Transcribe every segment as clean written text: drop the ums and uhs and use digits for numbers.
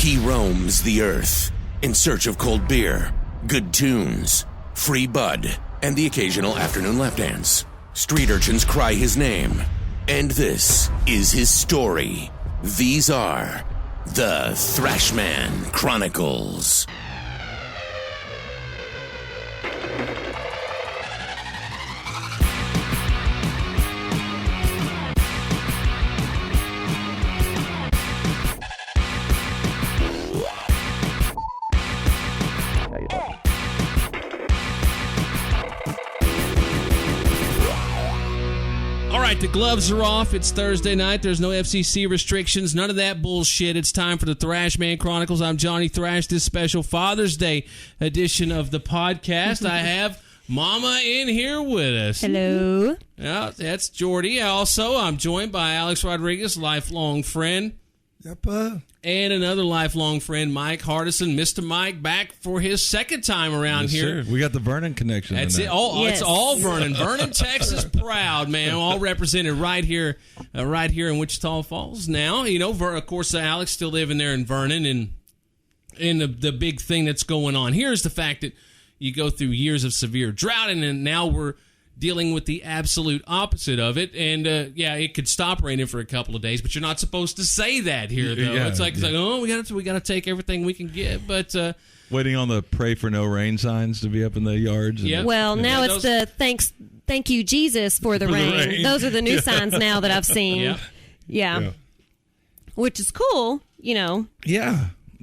He roams the earth in search of cold beer, good tunes, free bud, and the occasional afternoon lap dance. Street urchins cry his name, and this is his story. These are the Thrashman Chronicles. The gloves are off. It's Thursday night. There's no FCC restrictions. None of that bullshit. It's time for the Thrashman Chronicles. I'm Johnny Thrash. This special Father's Day edition of the podcast. I have Mama in here with us. Hello. Yeah, that's Jordy. Also, I'm joined by Alex Rodriguez, lifelong friend. Yep. And another lifelong friend, Mike Hardison. Mr. Mike back for his second time around here. Sir. We got the Vernon connection. That's it. Oh, yes. It's all Vernon. Vernon, Texas, proud, man. All represented right here in Wichita Falls. Now, you know, of course, Alex still living there in Vernon, and the big thing that's going on here is the fact that you go through years of severe drought, and then now we're dealing with the absolute opposite of it. And, it could stop raining for a couple of days, but you're not supposed to say that here, though. Yeah, it's like, oh, we got to take everything we can get. But waiting on the pray for no rain signs to be up in the yards. Yep. Well, now it's the thank you, Jesus, for the rain. Those are the new signs now that I've seen. Yeah. Which is cool, you know.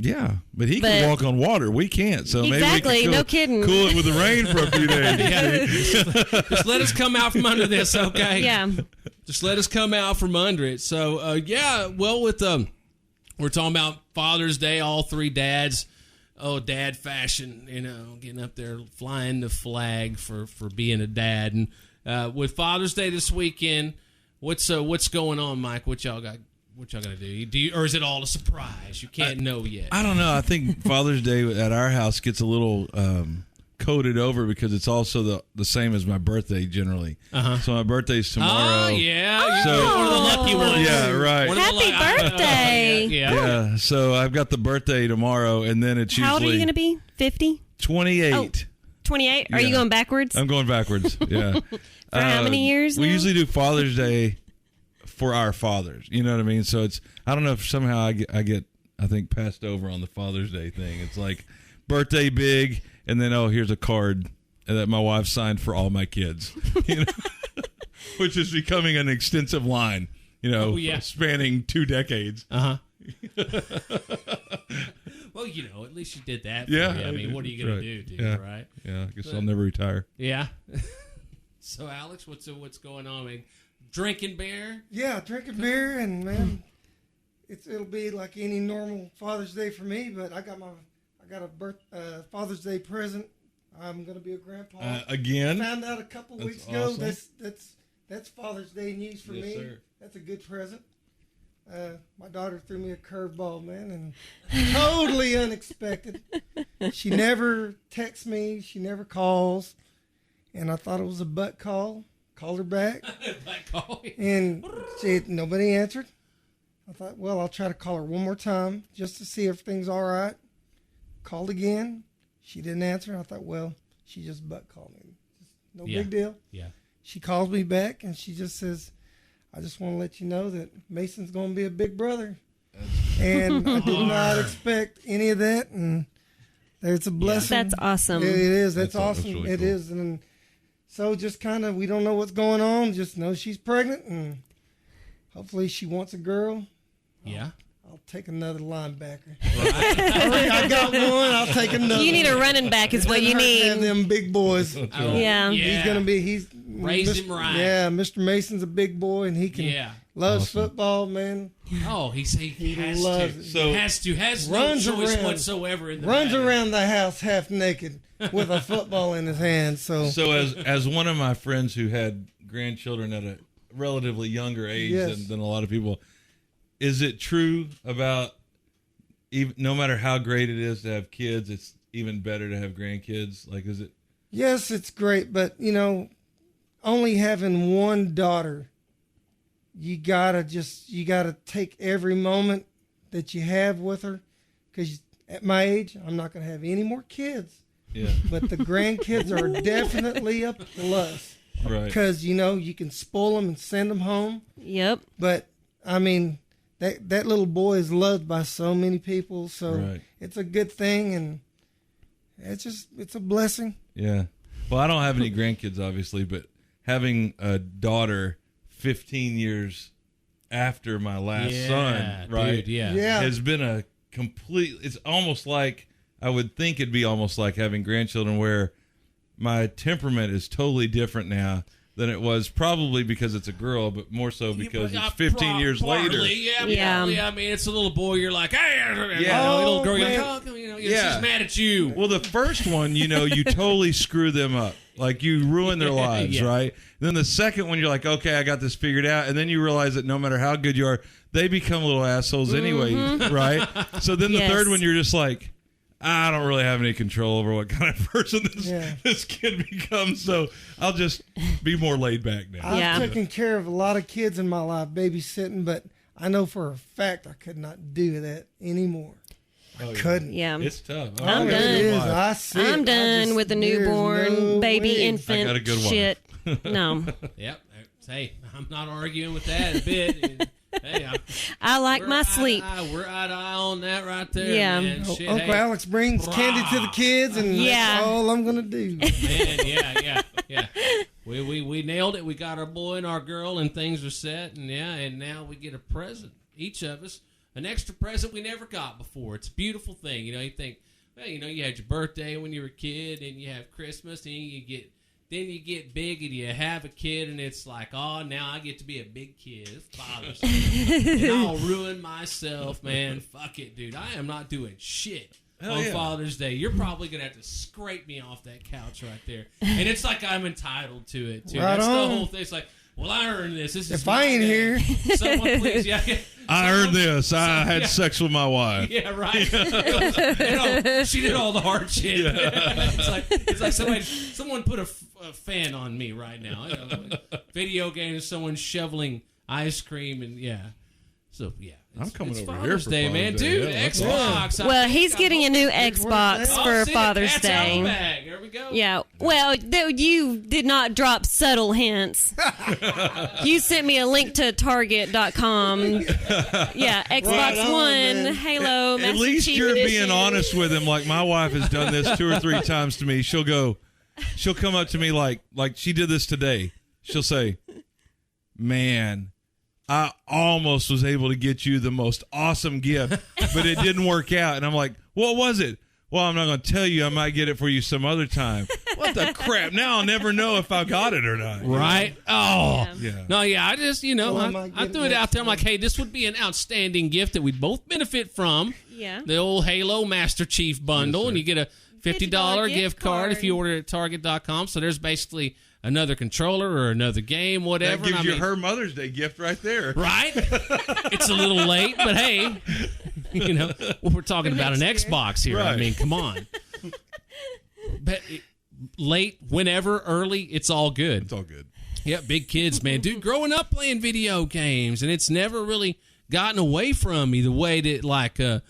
Yeah, but he can walk on water. We can't, so exactly, maybe we can no kidding. Cool it with the rain for a few days. Just let us come out from under this, okay? Yeah. Just let us come out from under it. So, we're talking about Father's Day, all three dads. Oh, dad fashion, you know, getting up there, flying the flag for being a dad. And with Father's Day this weekend, what's going on, Mike? What y'all got? What y'all gonna do? Or is it all a surprise? You can't know yet. I don't know. I think Father's Day at our house gets a little coated over because it's also the same as my birthday generally. So my birthday's tomorrow. Oh yeah, So one of the lucky ones. Yeah, right. Happy birthday! Yeah. So I've got the birthday tomorrow, and then it's usually. How old are you gonna be? 50? 28. Oh, 28. Are you going backwards? I'm going backwards. Yeah. For how many years? We now? usually do Father's Day for our fathers, you know what I mean? So it's, I don't know if somehow I get passed over on the Father's Day thing. It's like birthday big, and then here's a card that my wife signed for all my kids, you know, which is becoming an extensive line, you know, spanning 2 decades. Well, you know, at least you did that. For me. I mean, what are you gonna do, dude? Right? Yeah, I guess I'll never retire. Yeah. So, Alex, what's going on, man? Drinking beer? Yeah, drinking beer, and man, it'll be like any normal Father's Day for me. But I got a Father's Day present. I'm gonna be a grandpa again. Found out a couple weeks ago. That's Father's Day news for me. Sir. That's a good present. My daughter threw me a curveball, man, and totally unexpected. She never texts me. She never calls, and I thought it was a butt call. Called her back, and nobody answered. I thought, well, I'll try to call her one more time just to see if everything's all right. Called again. She didn't answer. I thought, well, she just butt called me. No big deal. Yeah. She calls me back, and she just says, I just want to let you know that Mason's going to be a big brother. And I did not expect any of that, and it's a blessing. That's awesome. It is. That's awesome. That's really it cool. is. And so just kind of, we don't know what's going on. Just know she's pregnant, and hopefully she wants a girl. Yeah. I'll take another linebacker. I got one. I'll take another. You need a running back is what you need. Have them big boys. Yeah. He's going to be, raised him right. Yeah, Mr. Mason's a big boy, and he can loves football, man. Oh, he has loves to. it. So has no choice whatsoever in the runs matter. Around the house half naked with a football in his hand. So as one of my friends who had grandchildren at a relatively younger age than a lot of people, is it true about no matter how great it is to have kids, it's even better to have grandkids? Like, is it? Yes, it's great, but only having one daughter, you gotta take every moment that you have with her, because at my age, I'm not going to have any more kids. Yeah. But the grandkids are definitely a plus. Right. Because, you can spoil them and send them home. Yep. But, I mean, that little boy is loved by so many people. So it's a good thing. And it's a blessing. Yeah. Well, I don't have any grandkids, obviously, but having a daughter 15 years after my last son, right? Dude, has been a complete. It's almost like I would think it'd be almost like having grandchildren, where my temperament is totally different now than it was, probably because it's a girl, but more so because it's 15 years later. Yeah. I mean, it's a little boy. You're like, hey, little girl. You're like, she's mad at you. Well, the first one, you totally screw them up. Like, you ruin their lives, right? Then the second one, you're like, okay, I got this figured out. And then you realize that no matter how good you are, they become little assholes anyway, right? So then the third one, you're just like, I don't really have any control over what kind of person this kid becomes, so I'll just be more laid back now. I've taken care of a lot of kids in my life, babysitting, but I know for a fact I could not do that anymore. I couldn't. Yeah. It's tough. I'm done. I'm done with the newborn, baby, infant I got a good shit. No. Yep. Hey, I'm not arguing with that a bit. Hey, I like my sleep. We're eye to eye on that right there. Yeah. Man. Shit, Uncle Alex brings candy to the kids, and that's all I'm going to do. Man, yeah. We nailed it. We got our boy and our girl, and things are set, and now we get a present, each of us. An extra present we never got before. It's a beautiful thing. You think, well, you had your birthday when you were a kid, and you have Christmas, and you get big, and you have a kid, and it's like, oh, now I get to be a big kid. It's Father's Day. And I'll ruin myself, man. Fuck it, dude. I am not doing shit on Father's Day. You're probably going to have to scrape me off that couch right there. And it's like I'm entitled to it, too. That's the whole thing. It's like, well, I earned this. This is if I ain't here. Someone please, I earned this. I had sex with my wife. Yeah, right. She did all the hard shit. It's like someone put a fan on me right now. Video games, someone shoveling ice cream, and So I'm coming it's over Father's here for Day, Father's man. Day. Dude, Yeah, Xbox. Well, he's getting a new Xbox for Father's Day. There we go. Yeah. Well, you did not drop subtle hints. You sent me a link to Target.com. Yeah, Xbox One, Halo, At Master least Chief you're Edition. being honest with him. Like, my wife has done this 2 or 3 times to me. She'll come up to me like she did this today. She'll say, man, I almost was able to get you the most awesome gift, but it didn't work out. And I'm like, what was it? Well, I'm not going to tell you. I might get it for you some other time. What the crap? Now I'll never know if I got it or not. Right? Oh. Yeah. No, I just, I threw it out there. I'm like, hey, this would be an outstanding gift that we'd both benefit from. Yeah. The old Halo Master Chief bundle, and you get a $50 gift card if you order it at Target.com. So there's basically another controller or another game, whatever. That gives you her Mother's Day gift right there. Right? It's a little late, but hey, we're talking about an Xbox here. Right. I mean, come on. But late, whenever, early, it's all good. It's all good. Yeah, big kids, man. Dude, growing up playing video games, and it's never really gotten away from me the way that,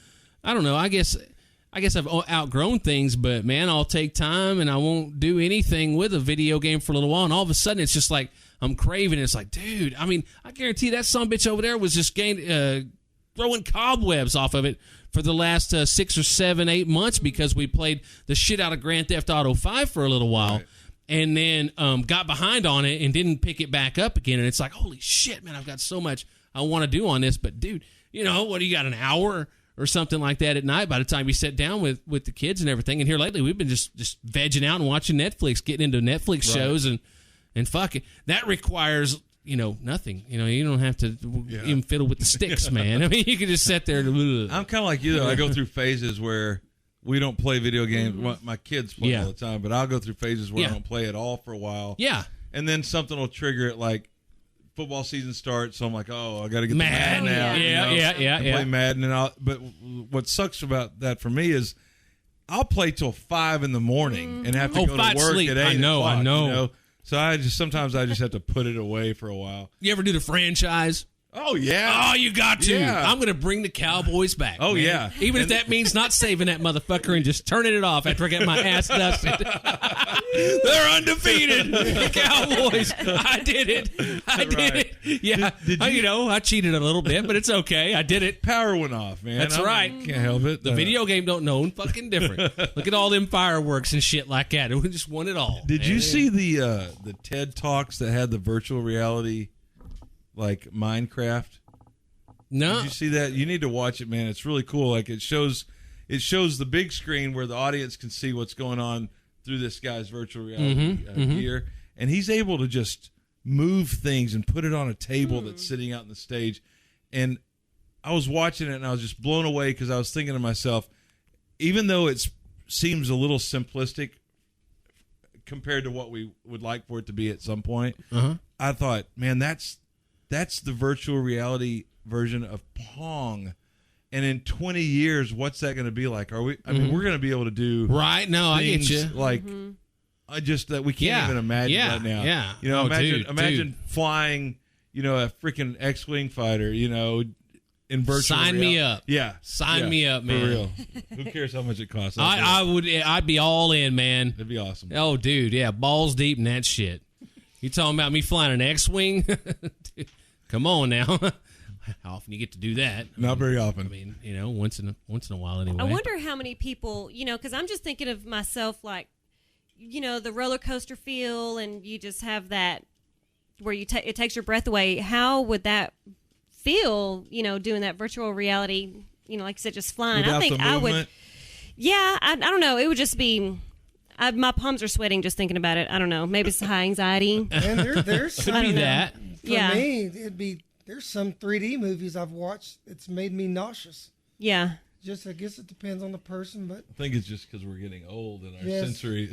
I don't know, I guess I've outgrown things, but, man, I'll take time, and I won't do anything with a video game for a little while, and all of a sudden it's just like I'm craving it. It's like, dude, I mean, I guarantee that sumbitch over there was just throwing cobwebs off of it for the last 6 or 7, 8 months because we played the shit out of Grand Theft Auto 5 for a little while. Right. And then got behind on it and didn't pick it back up again. And it's like, holy shit, man, I've got so much I want to do on this. But, dude, what do you got, an hour or something like that at night by the time we sit down with the kids and everything? And here lately we've been just vegging out and watching Netflix, getting into Netflix shows and fuck it. That requires, nothing. You don't have to even fiddle with the sticks, man. I mean, you can just sit there. And, I'm kind of like you, though. I go through phases where we don't play video games. Well, my kids play all the time, but I'll go through phases where I don't play at all for a while. Yeah. And then something will trigger it, like football season starts, so I'm like, oh, I got to get Madden. the Madden out. Yeah. Play Madden, but what sucks about that for me is I'll play till 5 a.m. and have to go to work sleep. at 8 I know. So sometimes I just have to put it away for a while. You ever do the franchise? Oh, yeah. Oh, you got to. Yeah. I'm going to bring the Cowboys back. Oh, man. yeah. Even if that means not saving that motherfucker and just turning it off after I get my ass dusted. They're undefeated. The Cowboys. I did it. I did it. Yeah. Did you- I cheated a little bit, but it's okay. I did it. Power went off, man. That's right. Can't help it. The video game don't know fucking different. Look at all them fireworks and shit like that. We just won it all. Did man. you see the TED Talks that had the virtual reality, like Minecraft? No. Did you see that? You need to watch it, man. It's really cool. Like it shows the big screen where the audience can see what's going on through this guy's virtual reality gear, and he's able to just move things and put it on a table that's sitting out in the stage. And I was watching it and I was just blown away because I was thinking to myself, even though it seems a little simplistic compared to what we would like for it to be at some point, I thought, man, that's the virtual reality version of Pong. And in 20 years, what's that going to be like? Are we? I mean, we're going to be able to do right. No, I get things you. like I just that we can't even imagine right now. Yeah. You know, imagine dude. flying. You know, a freaking X-wing fighter. You know, in virtual. Sign me up. Yeah, Sign me up, man. For real. Who cares how much it costs? I'd be all in, man. That'd be awesome. Oh, dude, yeah, balls deep in that shit. You talking about me flying an X-wing? Dude, come on now. How often you get to do that? Not very often. I mean, you know, once in a while anyway. I wonder how many people, you know, because I'm just thinking of myself like, you know, the roller coaster feel, and you just have that where it takes your breath away. How would that feel, you know, doing that virtual reality, you know, like I said, just flying? Without I think the I would. movement? Yeah, I don't know. It would just be. My palms are sweating just thinking about it. I don't know. Maybe it's high anxiety. And there's Could some, be that. for Yeah. me, there's some 3D movies I've watched. It's made me nauseous. Yeah. Just, I guess it depends on the person, but I think it's just because we're getting old and our Yes. sensory.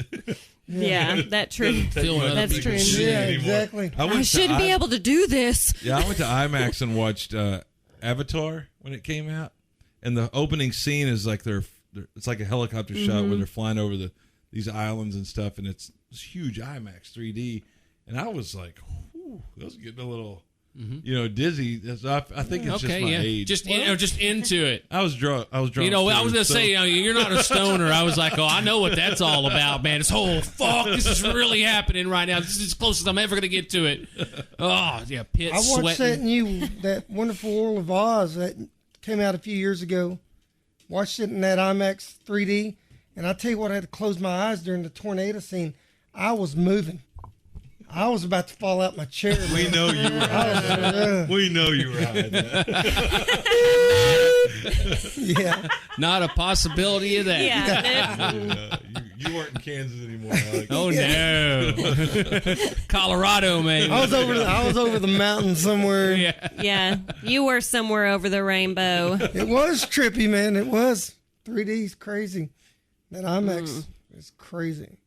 Yeah, that's true. Feeling other That's people's true. shit yeah, anymore. exactly. I shouldn't be able to do this. Yeah, I went to IMAX and watched Avatar when it came out, and the opening scene is like it's like a helicopter shot where they're flying over these islands and stuff, and it's huge IMAX 3D, and I was like, whew, that was getting a little, you know, dizzy. I think it's just my age. Just into it. I was drunk. You know, I was gonna say, you know, you're not a stoner. I was like, oh, I know what that's all about, man. It's fuck, this is really happening right now. This is as close as I'm ever gonna get to it. Oh yeah, pit I watched sweating. that Wonderful World of Oz that came out a few years ago. Watched it in that IMAX 3D, and I tell you what, I had to close my eyes during the tornado scene. I was moving. I was about to fall out my chair. We man. know you were high. We know you were high. Yeah. Not a possibility of that. Yeah. You weren't in Kansas anymore, Alex. Oh no, Colorado, man. I was over the mountain somewhere. Yeah. Yeah. You were somewhere over the rainbow. It was trippy, man. It was. 3D's crazy. That IMAX is crazy.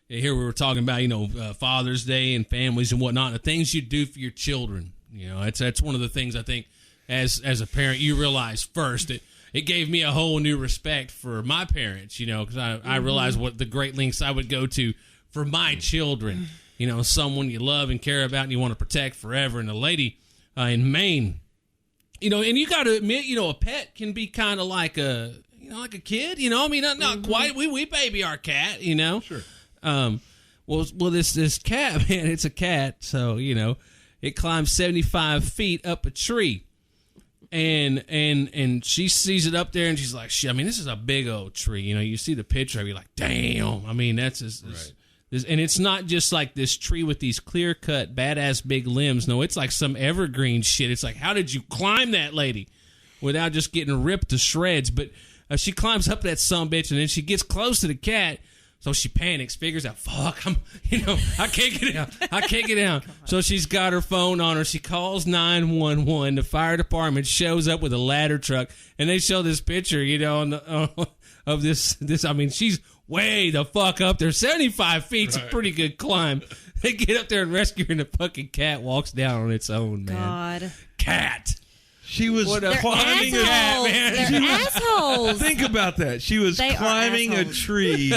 Yeah, here we were talking about, you know, Father's Day and families and whatnot, and the things you do for your children. You know, that's one of the things I think as a parent you realize first. It gave me a whole new respect for my parents, you know, because I realized what the great lengths I would go to for my children. You know, someone you love and care about and you want to protect forever. And a lady in Maine, you know, and you got to admit, you know, a pet can be kind of like a kid, you know. I mean, not quite. We baby our cat, you know. Sure. Well, this cat, man, it's a cat, so you know, it climbs 75 feet up a tree, and she sees it up there, and she's like, "Shit, I mean, this is a big old tree." You know, you see the picture, you're like, "Damn!" I mean, that's this, and it's not just like this tree with these clear cut, badass big limbs. No, it's like some evergreen shit. It's like, how did you climb that, lady, without just getting ripped to shreds? But she climbs up that sumbitch, and then she gets close to the cat. So she panics, figures out, fuck, I can't get down. So she's got her phone on her. She calls 911. The fire department shows up with a ladder truck, and they show this picture, you know, of this. I mean, she's way the fuck up there. 75 feet's a pretty good climb. They get up there and rescue her, and the fucking cat walks down on its own, man. God. Cat. She was climbing They're a assholes. They're assholes. Think about that. She was They are climbing a assholes. tree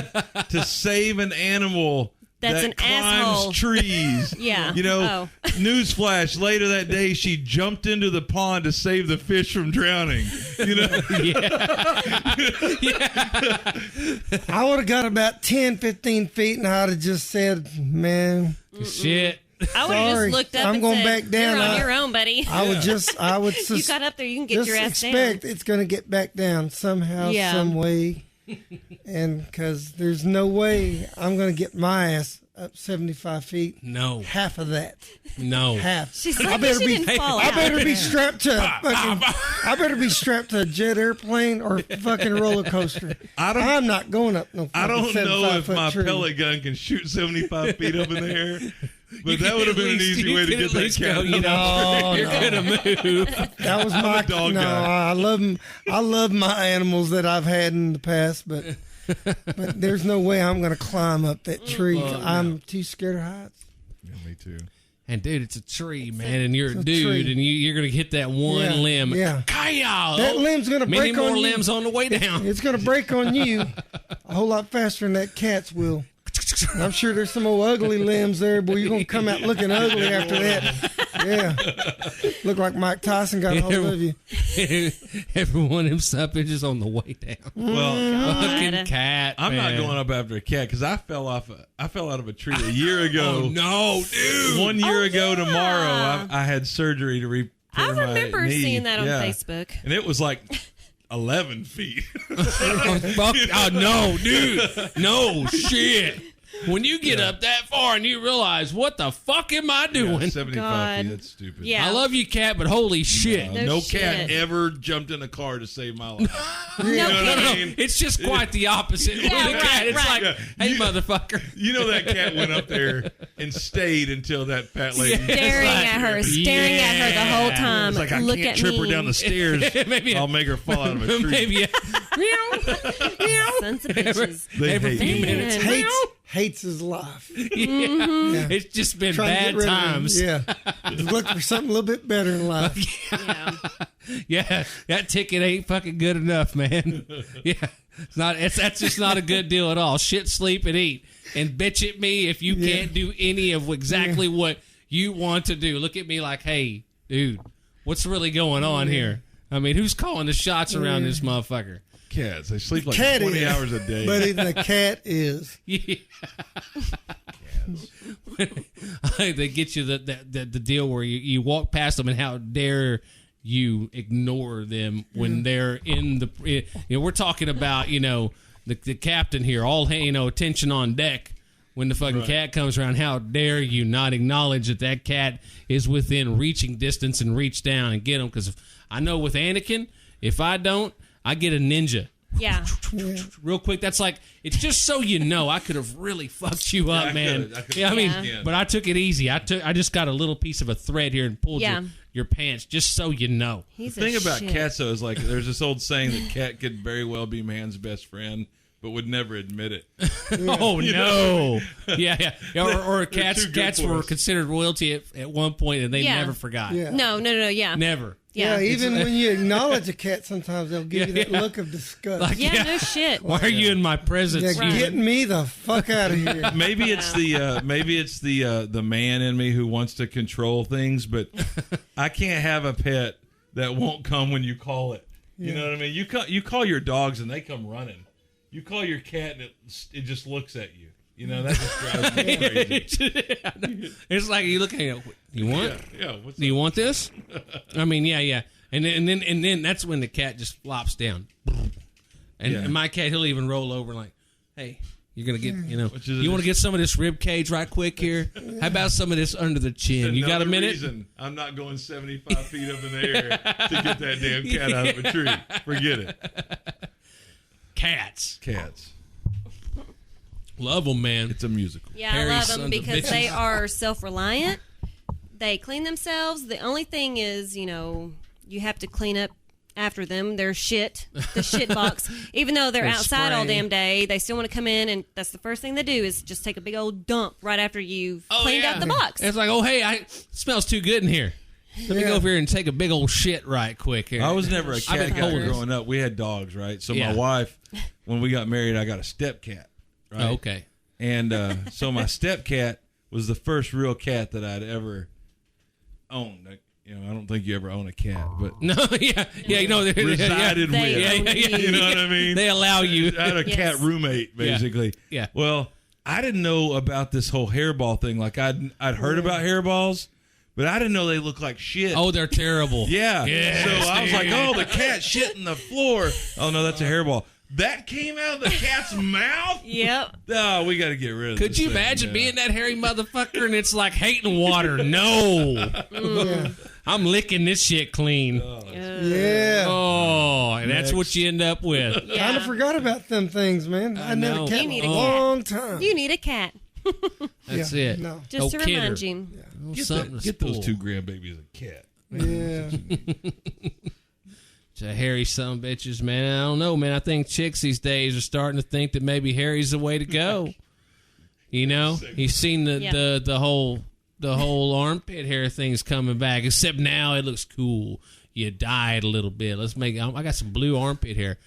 to save an animal That's that an climbs asshole. trees. Yeah. You know, Oh. Newsflash, later that day, she jumped into the pond to save the fish from drowning. You know? I would have got about 10, 15 feet, and I'd have just said, man. Shit. I would have Sorry, just looked up I'm and going said, back down. "You're on your own, buddy." I would You got up there, you can get just your ass expect down. it's going to get back down somehow, Yeah. some way. And because there's no way I'm going to get my ass up 75 feet. No. Half of that. No. Half. She's like, she didn't fall I out. better be strapped to I better be strapped to a jet airplane or fucking roller coaster. I'm not going up no I don't fucking know if 75-foot my tree. pellet gun can shoot 75 feet up in the air, but You that can would have at been an least- easy you way to can get at that least cat. go, you know, you're gonna move. That was my dog no. guy. I love 'em. I love my animals that I've had in the past, but there's no way I'm going to climb up that tree. I'm too scared of heights. Yeah, me too. And dude, it's a tree, man, and you're a a dude, tree. and you're gonna hit that one limb. Yeah. Kaya! That limb's going to Many break more on you. limbs on the way down. It's going to break on you a whole lot faster than that cat's will. And I'm sure there's some old ugly limbs there, boy. You're going to come out looking ugly after that. Yeah. Look like Mike Tyson got a hold of you. Every one of them suppages on the way down. Well, Fucking cat. I'm not man. going up after a cat because I fell out of a tree a year ago. Oh no, dude! 1 year ago tomorrow, I had surgery to repair I my remember knee. seeing that on Yeah. Facebook. And it was like 11 feet. Fuck! Oh no, dude! No shit! When you get up that far and you realize, what the fuck am I doing? Yeah, 75 God. feet. That's stupid. Yeah. I love you, cat, but holy shit! No cat shit. ever jumped in a car to save my life. No You know what kidding. I mean? It's just quite the opposite with Yeah, the cat. right, It's right. like, hey, motherfucker. You know that cat went up there and stayed until that fat lady. Staring at her, staring at her the whole time. It's like, I Look can't at trip me. her down the stairs. Maybe I'll make her fall out of a tree. maybe Sons of bitches. They every hate few me. minutes. Man. Hates his life. Yeah. It's just been Trying to bad get rid of him. times. Yeah. Just look for something a little bit better in life. Yeah. Yeah, that ticket ain't fucking good enough, man. Yeah, that's just not a good deal at all. Shit, sleep, and eat, and bitch at me if you can't do any of exactly what you want to do. Look at me like, hey, dude, what's really going on here? I mean, who's calling the shots around this motherfucker? Cats, they sleep like Cat 20 is. hours a day. But the cat is. Yeah. They get you the deal where you walk past them and how dare you ignore them when they're in the we're talking about the captain here all attention on deck when the fucking cat comes around. How dare you not acknowledge that cat is within reaching distance and reach down and get him? Because I know with Anakin, if I don't, I get a ninja. Yeah. Real quick, that's like, it's just so you know, I could have really fucked you up, I man. could've. Yeah, I mean, Yeah. but I took it easy. I just got a little piece of a thread here and pulled Yeah. your pants, just so you know. He's The thing a about shit. cats, though, is like there's this old saying that cat could very well be man's best friend, but would never admit it. Oh no! Yeah. Or cats. too good Cats for were us. considered royalty at one point, and they Yeah. never forgot. Yeah. No, yeah. Never. Yeah, Yeah. even when you acknowledge a cat, sometimes they'll give you that Yeah. look of disgust. Like, Yeah, no shit. Why are you in my presence? yeah, You- get me the fuck out of here. Maybe it's the man in me who wants to control things, but I can't have a pet that won't come when you call it. You know what I mean? You call your dogs and they come running. You call your cat and it just looks at you. You know, that just drives me crazy. It's like you looking at. You want? Yeah. What's Do you want this? I mean, yeah. And then that's when the cat just flops down. And my cat, he'll even roll over like, hey, you're going to get, Which is you want to get some of this rib cage right quick here? How about some of this under the chin? You got a another minute? reason I'm not going 75 feet up in the air to get that damn cat out of a tree. Forget it. Cats. Cats. Love them, man. It's a musical. Yeah, Hairy I love sons them of because bitches. they are self-reliant. They clean themselves. The only thing is, you have to clean up after them. Their shit, the shit box. Even though they're Their outside all spray. damn day, they still want to come in, and that's the first thing they do is just take a big old dump right after you've cleaned out the box. It's like, oh, hey, it smells too good in here. Let me go over here and take a big old shit right quick here. I was never a I've cat been guy holding- growing up. We had dogs, right? So Yeah. my wife, when we got married, I got a step cat. Right? Oh, okay. And so my step cat was the first real cat that I'd ever owned. I don't think you ever own a cat, but No, yeah, resided They with. own you. You know what I mean? They allow you. I had a cat roommate, basically. Yeah. Well, I didn't know about this whole hairball thing. Like I'd heard about hairballs, but I didn't know they look like shit. Oh, they're terrible. Yeah. Yes, So I was like, dude. oh, the cat shit in the floor. Oh no, that's a hairball. That came out of the cat's mouth? Yep. Oh, we got to get rid of Could this you thing. imagine being that hairy motherfucker and it's like hating water? No. Yeah. I'm licking this shit clean. Yeah. Oh, and that's what you end up with. Yeah. Kind of forgot about them things, man. I know. had a cat You need a a long time. You need a cat. That's Yeah, it. no. Just to kidder. remind you. Get those 2 grandbabies a cat. Yeah. To hairy son bitches, man. I don't know, man. I think chicks these days are starting to think that maybe hairy's the way to go. You know, he's seen the whole armpit hair thing's coming back. Except now it looks cool. You dye it a little bit. I got some blue armpit hair.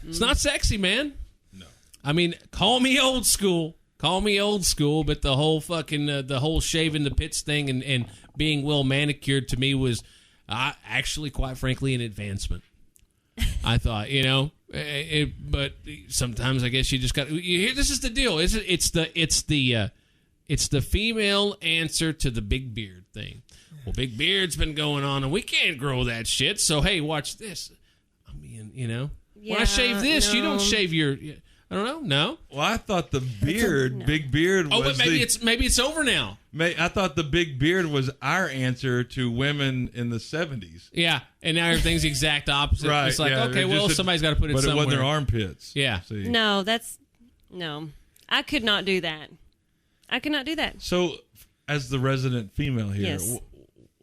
It's not sexy, man. No. I mean, call me old school. But the whole fucking the whole shaving the pits thing and being well manicured to me was actually, quite frankly, an advancement. I thought, but sometimes I guess you just got. This is the deal. It's the female answer to the big beard thing. Well, big beard's been going on, and we can't grow that shit. So hey, watch this. I mean, when I shave this, you don't shave your. I don't know. No. Well, I thought the beard, big beard, was. Oh, but maybe it's over now. I thought the big beard was our answer to women in the 70s. Yeah, and now everything's the exact opposite. Right. It's like, yeah, okay, it well, just- somebody's got to put it but somewhere. it wasn't their armpits. Yeah. See. No, no. I could not do that. I could not do that. So, as the resident female here, Yes.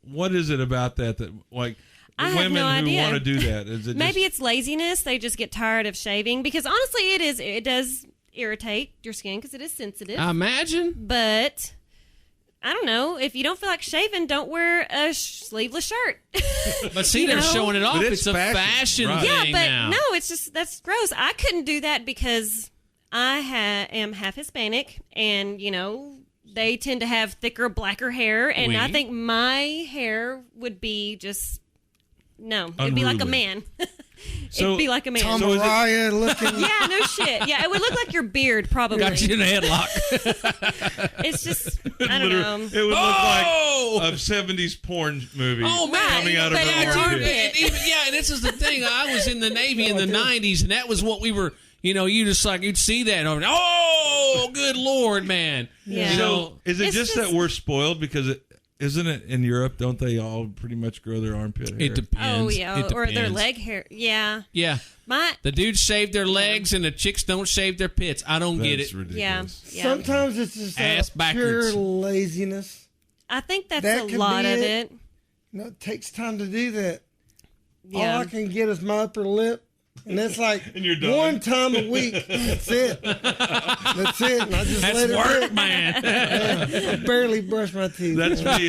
what is it about that like I have women no who idea. want to do that? Is it Maybe just, it's laziness. They just get tired of shaving because honestly, it does irritate your skin because it is sensitive. I imagine. But I don't know. If you don't feel like shaving, don't wear a sleeveless shirt. But see, they're showing it off. But It's it's a fashion, fashion right. Yeah, thing but now. no, it's just that's gross. I couldn't do that because I am half Hispanic, and they tend to have thicker, blacker hair, and I Oui. think my hair would be just it'd be like a Unruly. man. So, It'd be like a man. Tom So is it- Mariah looking. Yeah, no shit. Yeah, it would look like your beard, probably. Got you in a headlock. It's just, I don't know. It would look like a 70s porn movie Oh, man. coming out of But her your armpit. armpit. And this is the thing. I was in the Navy in the 90s, and that was what we were, you'd see that. And oh, good Lord, man. Yeah. So, is it It's just just- that we're spoiled because isn't it in Europe? Don't they all pretty much grow their armpit hair? It depends. Oh, yeah. It Or their depends. leg hair. Yeah. Yeah. The dudes shave their legs, and the chicks don't shave their pits. I don't get That's it. ridiculous. Yeah. Sometimes it's just Ass pure backwards. laziness. I think that's That a could lot be of it. it. It takes time to do that. Yeah. All I can get is my upper lip, and that's like And you're done. one time a week. That's it. That's it. And I just That's let it work, rip. man. I barely brush my teeth. That's me.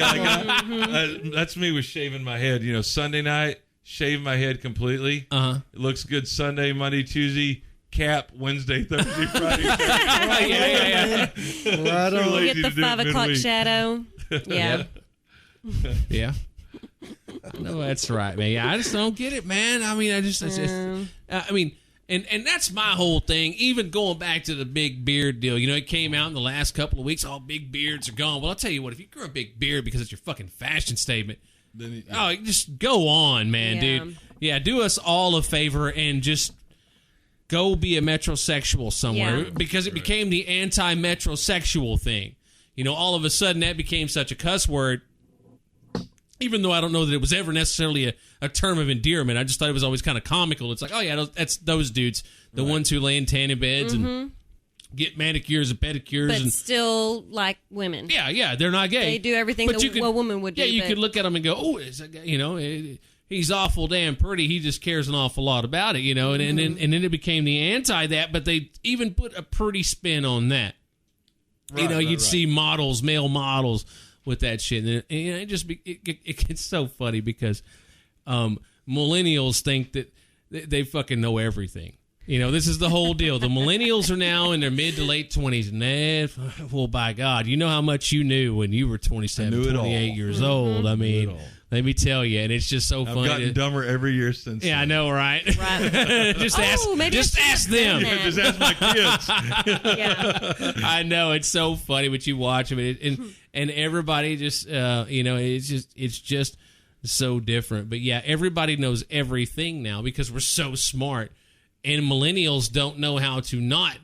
That's me with shaving my head. Sunday night, shave my head completely. Uh-huh. It looks good Sunday, Monday, Tuesday. Cap Wednesday, Thursday, Friday. Right, yeah. Right Too on. lazy Get the to do it 5 o'clock midweek. shadow. Yeah. Yeah. No, that's right, man. Yeah, I just don't get it, man. I mean, and that's my whole thing. Even going back to the big beard deal, it came out in the last couple of weeks. All big beards are gone. Well, I'll tell you what. If you grow a big beard because it's your fucking fashion statement, you just go on, man, Yeah. dude. Yeah, do us all a favor and just go be a metrosexual somewhere Yeah. because it became the anti-metrosexual thing. All of a sudden that became such a cuss word. Even though I don't know that it was ever necessarily a term of endearment, I just thought it was always kind of comical. It's like, oh yeah, that's those dudes, the ones who lay in tanning beds and get manicures and pedicures, But and still like women. yeah, they're not gay. They do everything But a woman would do. Yeah, you but- could look at them and go, oh, it's a guy, he's awful damn pretty. He just cares an awful lot about it, and then it became the anti that, but they even put a pretty spin on that. You'd see male models with that shit, and it just it gets so funny because millennials think that they fucking know everything. You know, this is the whole deal. The millennials are now in their mid to late 20s. And well, by God, you know how much you knew when you were 27, 28 years old. I mean, let me tell you, and it's just so funny. I've gotten dumber every year since. Yeah, I know, right? Just ask them. Just ask my kids. Yeah. I know, it's so funny, but you watch them, and everybody just, it's just so different. But yeah, everybody knows everything now because we're so smart. And millennials don't know how to not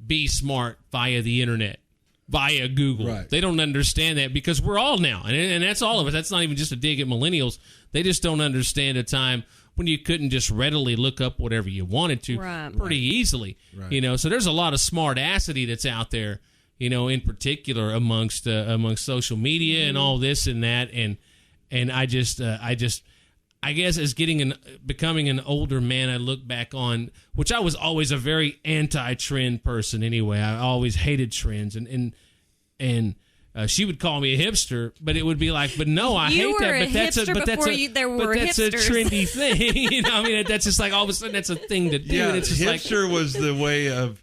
be smart via the internet, via Google. Right. They don't understand that because we're all now. And that's all of us. That's not even just a dig at millennials. They just don't understand a time when you couldn't just readily look up whatever you wanted to pretty easily. Right. You know, so there's a lot of smart assity that's out there, you know, in particular amongst social media and all this and that. And I guess as becoming an older man, I look back on, which I was always a very anti-trend person anyway. I always hated trends, and she would call me a hipster, but it would be like, but no, I hate that. But that's a trendy thing. You know, I mean, that's just like all of a sudden that's a thing to do. Yeah, and it's just hipster was the way of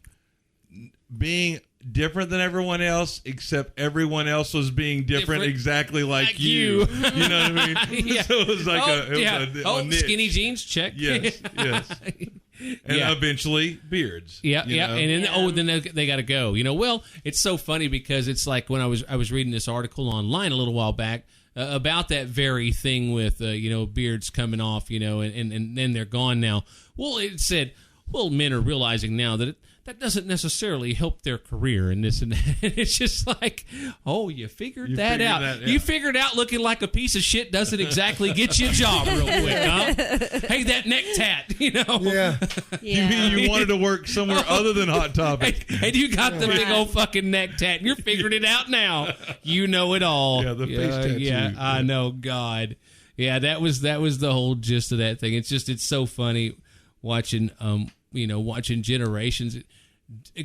being different than everyone else, except everyone else was being different exactly like you. You know what I mean? Yeah. So it was like a niche. Skinny jeans, check. Yes. And eventually beards. Yeah, and then they got to go. You know, well, it's so funny because it's like when I was reading this article online a little while back about that very thing with beards coming off, and then they're gone now. Well, it said, men are realizing now that that doesn't necessarily help their career and this and that. It's just like, you figured that out. Yeah. You figured out looking like a piece of shit doesn't exactly get you a job real quick, huh? Hey, that neck tat, Yeah. You mean you wanted to work somewhere other than Hot Topic? And you got the big old fucking neck tat, and you're figuring it out now. You know it all. Yeah, the face tattoo. Yeah, I know, God. Yeah, that was the whole gist of that thing. It's so funny watching watching generations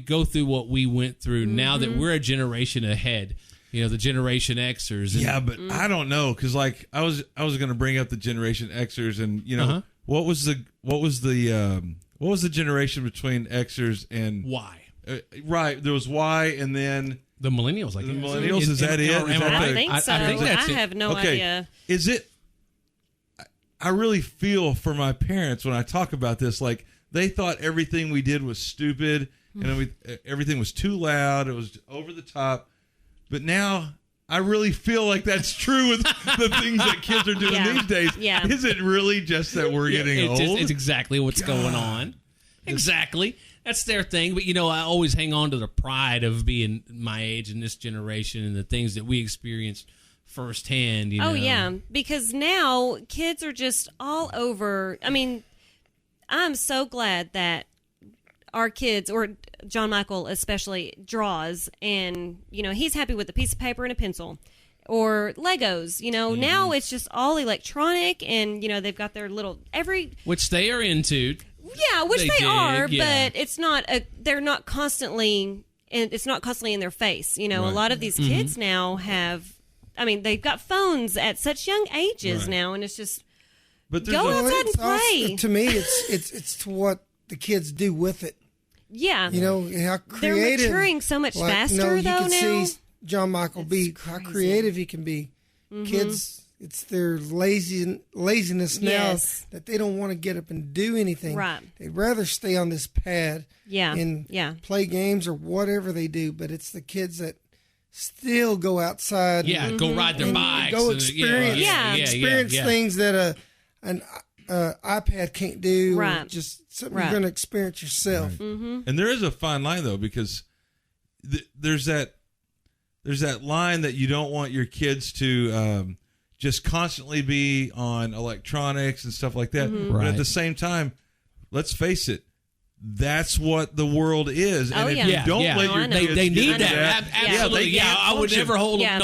go through what we went through now that we're a generation ahead. The Generation Xers. Yeah, but I don't know, because like I was going to bring up the Generation Xers, and what was the generation between Xers and Y? Right, there was Y, and then the millennials. Like the millennials. Is that it? I think so. I think that's I have no okay. idea. Is it? I really feel for my parents when I talk about this. Like, they thought everything we did was stupid, and everything was too loud. It was over the top. But now I really feel like that's true with the things that kids are doing these days. Yeah. Is it really just that we're getting old? It's exactly what's going on. Exactly. That's their thing. But, I always hang on to the pride of being my age and this generation and the things that we experienced firsthand. Oh, yeah. Because now kids are just all over. I mean, I'm so glad that our kids, or John Michael especially, draws, and he's happy with a piece of paper and a pencil or Legos. Now it's just all electronic, and they've got their little which they are into. Yeah, which they are, yeah. but it's not they're not constantly, and it's not constantly in their face. A lot of these kids now they've got phones at such young ages now, and it's just go outside and play. To me, it's to what the kids do with it. Yeah. How creative. They're maturing so much faster, you though, can now. see John Michael how creative he can be. Kids, it's their laziness now that they don't want to get up and do anything. Right. They'd rather stay on this pad and play games or whatever they do, but it's the kids that still go outside. Yeah, go ride their bikes. Go experience things that an iPad can't do. Right. Or just something you're going to experience yourself. Right. And there is a fine line, though, because there's that line that you don't want your kids to just constantly be on electronics and stuff like that. But at the same time, let's face it, that's what the world is. And if you don't let your kids they need that, absolutely. Yeah, I would never hold them.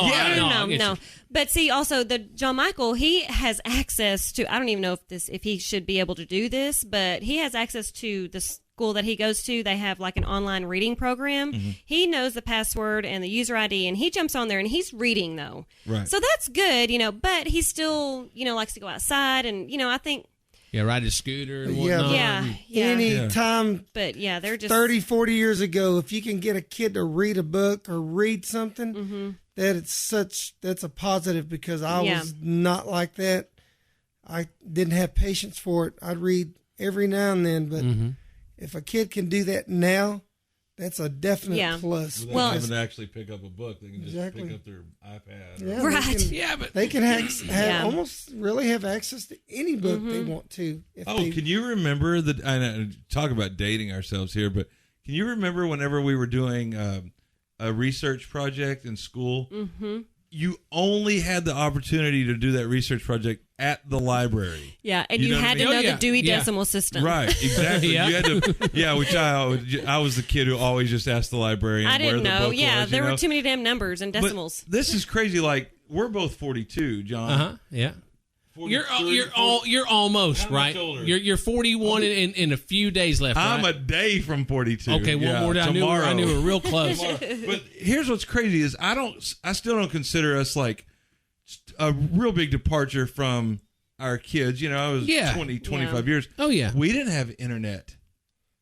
No. But see, also the John Michael, he has access to. I don't even know if he should be able to do this, but he has access to the school that he goes to. They have like an online reading program. He knows the password and the user ID, and he jumps on there and he's reading though. Right. So that's good, But he still, likes to go outside, and I think Yeah, ride a scooter and Yeah, whatnot. Yeah. Any time But yeah, they're just 30, 40 years ago, if you can get a kid to read a book or read something, that's a positive, because I was not like that. I didn't have patience for it. I'd read every now and then, but if a kid can do that now, that's a definite plus. Without having to actually pick up a book, they can just pick up their iPad. Yeah, right. But they can almost really have access to any book they want to. Can you remember I know, talk about dating ourselves here, but can you remember whenever we were doing a research project in school? You only had the opportunity to do that research project at the library. Yeah, and you had to know the Dewey Decimal System. Right, exactly. You had to, which I was the kid who always just asked the librarian I didn't where the know. book Yeah, was. there were too many damn numbers and decimals. But this is crazy. Like, we're both 42, John. Yeah. 43, You're almost How much right. older? You're 41 in a few days left. I'm right? a day from 42. Okay, one more day. I knew we were real close. But here's what's crazy is I still don't consider us like a real big departure from our kids. You know, I was 20, 25 years. Oh, yeah. We didn't have internet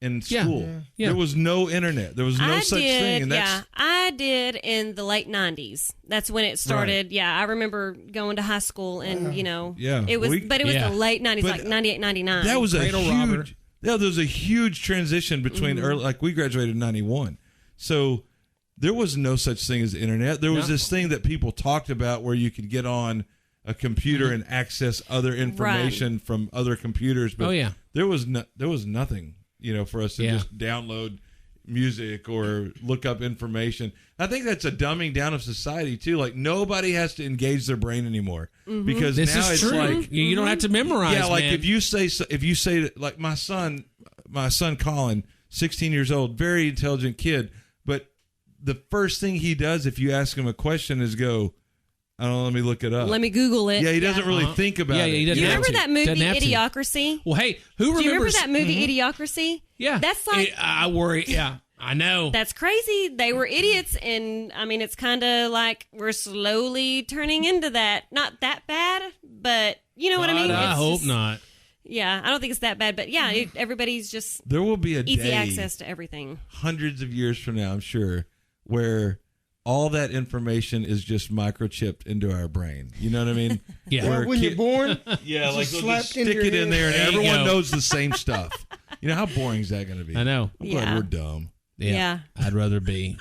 in school. Yeah. There was no internet. There was no such thing. And that's, I did in the late 90s. That's when it started. Right. Yeah, I remember going to high school and, Yeah. it was But it was Yeah. the late 90s, But like 98, 99. that was Cradle a robber. huge. Yeah, there was a huge transition between early, like we graduated in 91. So there was no such thing as the internet. There was this thing that people talked about where you could get on a computer and access other information from other computers. But there was nothing, for us to just download music or look up information. I think that's a dumbing down of society too. Like, nobody has to engage their brain anymore because This now is it's true. like You don't have to memorize. yeah, like man. if you say like my son Colin, 16 years old, very intelligent kid, but the first thing he does if you ask him a question is go, I don't know, let me look it up. Let me Google it. Yeah, he doesn't really think about it. he doesn't Do you have remember to. that movie Doesn't have to. Idiocracy? Well, hey, who remembers? Do you remember that movie Idiocracy? Yeah, That's like I worry. Yeah, I know. That's crazy. They were idiots, and I mean, it's kind of like we're slowly turning into that. Not that bad, but you know what I mean. I It's hope just- not. Yeah, I don't think it's that bad, but yeah, everybody's just There will be a easy day, access to everything. hundreds of years from now, I'm sure, where all that information is just microchipped into our brain. You know what I mean? Yeah. Where when you're born, yeah, like they'll slapped just into stick your it in head. there, and There you everyone go. knows the same stuff. You know how boring is that going to be? I know. I'm glad Yeah. we're dumb. Yeah, I'd rather be.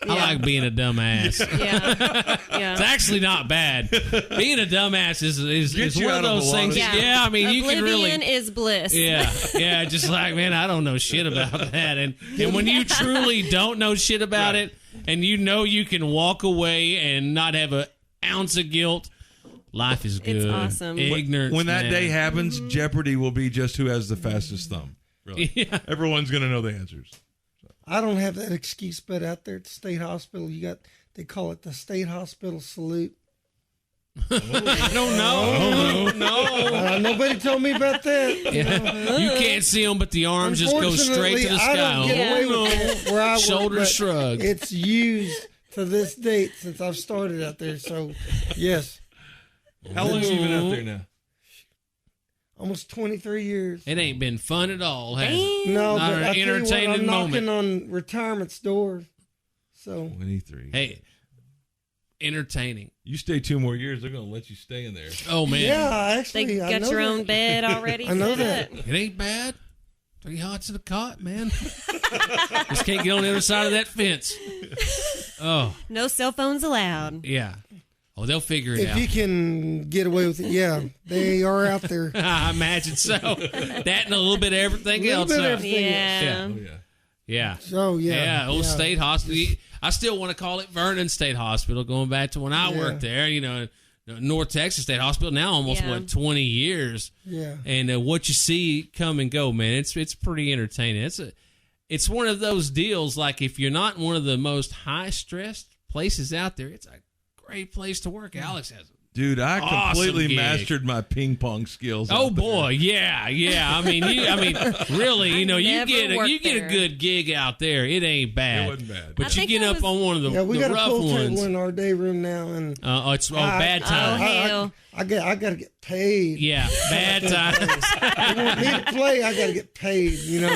I like being a dumbass. Yeah, It's yeah. actually not bad. Being a dumbass is Gets you one out of of those a lot things. of Yeah. Yeah, I mean, you can Oblivion really. is bliss. Yeah, just like, man, I don't know shit about that. And when you truly don't know shit about it, and you can walk away and not have an ounce of guilt, life is good. It's awesome. Ignorance. When that man. day happens, Jeopardy will be just who has the fastest thumb. Really. Yeah. Everyone's going to know the answers. I don't have that excuse, but out there at the state hospital, they call it the state hospital salute. I don't know. No. Nobody told me about that. Yeah. You can't see them, but the arms just go straight to the Unfortunately, sky. I don't get away with that where I work, Shoulder but shrug. It's used to this date since I've started out there. So, yes, How long have you been out there now? almost 23 years. It ain't been fun at all, has it? No, Not but an I tell you what, entertaining I'm knocking moment. on retirement's door. So 23. Hey, entertaining. You stay 2 more years, they're going to let you stay in there. Oh, man. yeah, actually, They I got know your that. own bed already. I know set that. up. It ain't bad. 3 hots in a cot, man. Just can't get on the other side of that fence. Oh, No cell phones allowed. yeah. Oh, they'll figure it If out. you can get away with it, yeah, they are out there. I imagine so. That and a little bit of everything Little else. bit of huh? everything. Yeah. Oh, yeah. Yeah. So yeah, Yeah, old state hospital. I still want to call it Vernon State Hospital, going back to when I worked there, North Texas State Hospital, now almost, 20 years. Yeah. And what you see come and go, man, it's pretty entertaining. It's one of those deals, like if you're not in one of the most high-stressed places out there, it's a great place to work. Alex has Dude, I Awesome completely gig. mastered my ping pong skills. Oh out there. boy, yeah. I mean, really, you never get a worked there. good gig out there. It ain't bad. It wasn't bad. I But you think get it up was- on one of the, Yeah, we the got a rough pool ones. table in our day room now, and It's bad time. hell. I got to get paid. Yeah, bad times. They want me to play. I got to get paid. You know,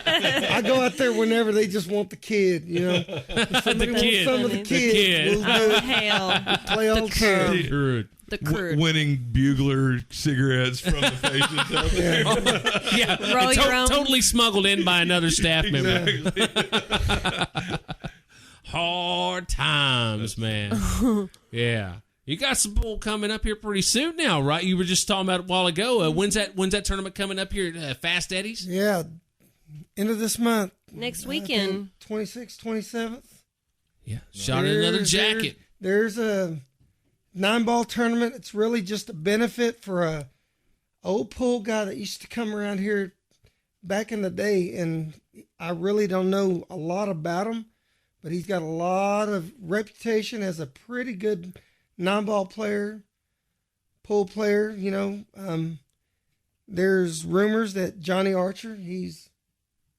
I go out there whenever they just want the kid. You know, if somebody wants kid. some of the The kids. kid. We'll do Oh, it. hell. Play all the time. Rude. The crude. Winning bugler cigarettes from the patients out there. Yeah, Roll your own. totally smuggled in by another staff member. Exactly. Hard times, man. Yeah. You got some pool coming up here pretty soon now, right? You were just talking about it a while ago. When's that tournament coming up here at Fast Eddie's? Yeah, end of this month. Next weekend. 26th, 27th. Yeah. Shot at another jacket. There's a 9-ball tournament. It's really just a benefit for a old pool guy that used to come around here back in the day, and I really don't know a lot about him, but he's got a lot of reputation as a pretty good 9-ball player, pool player. You know, there's rumors that Johnny Archer, he's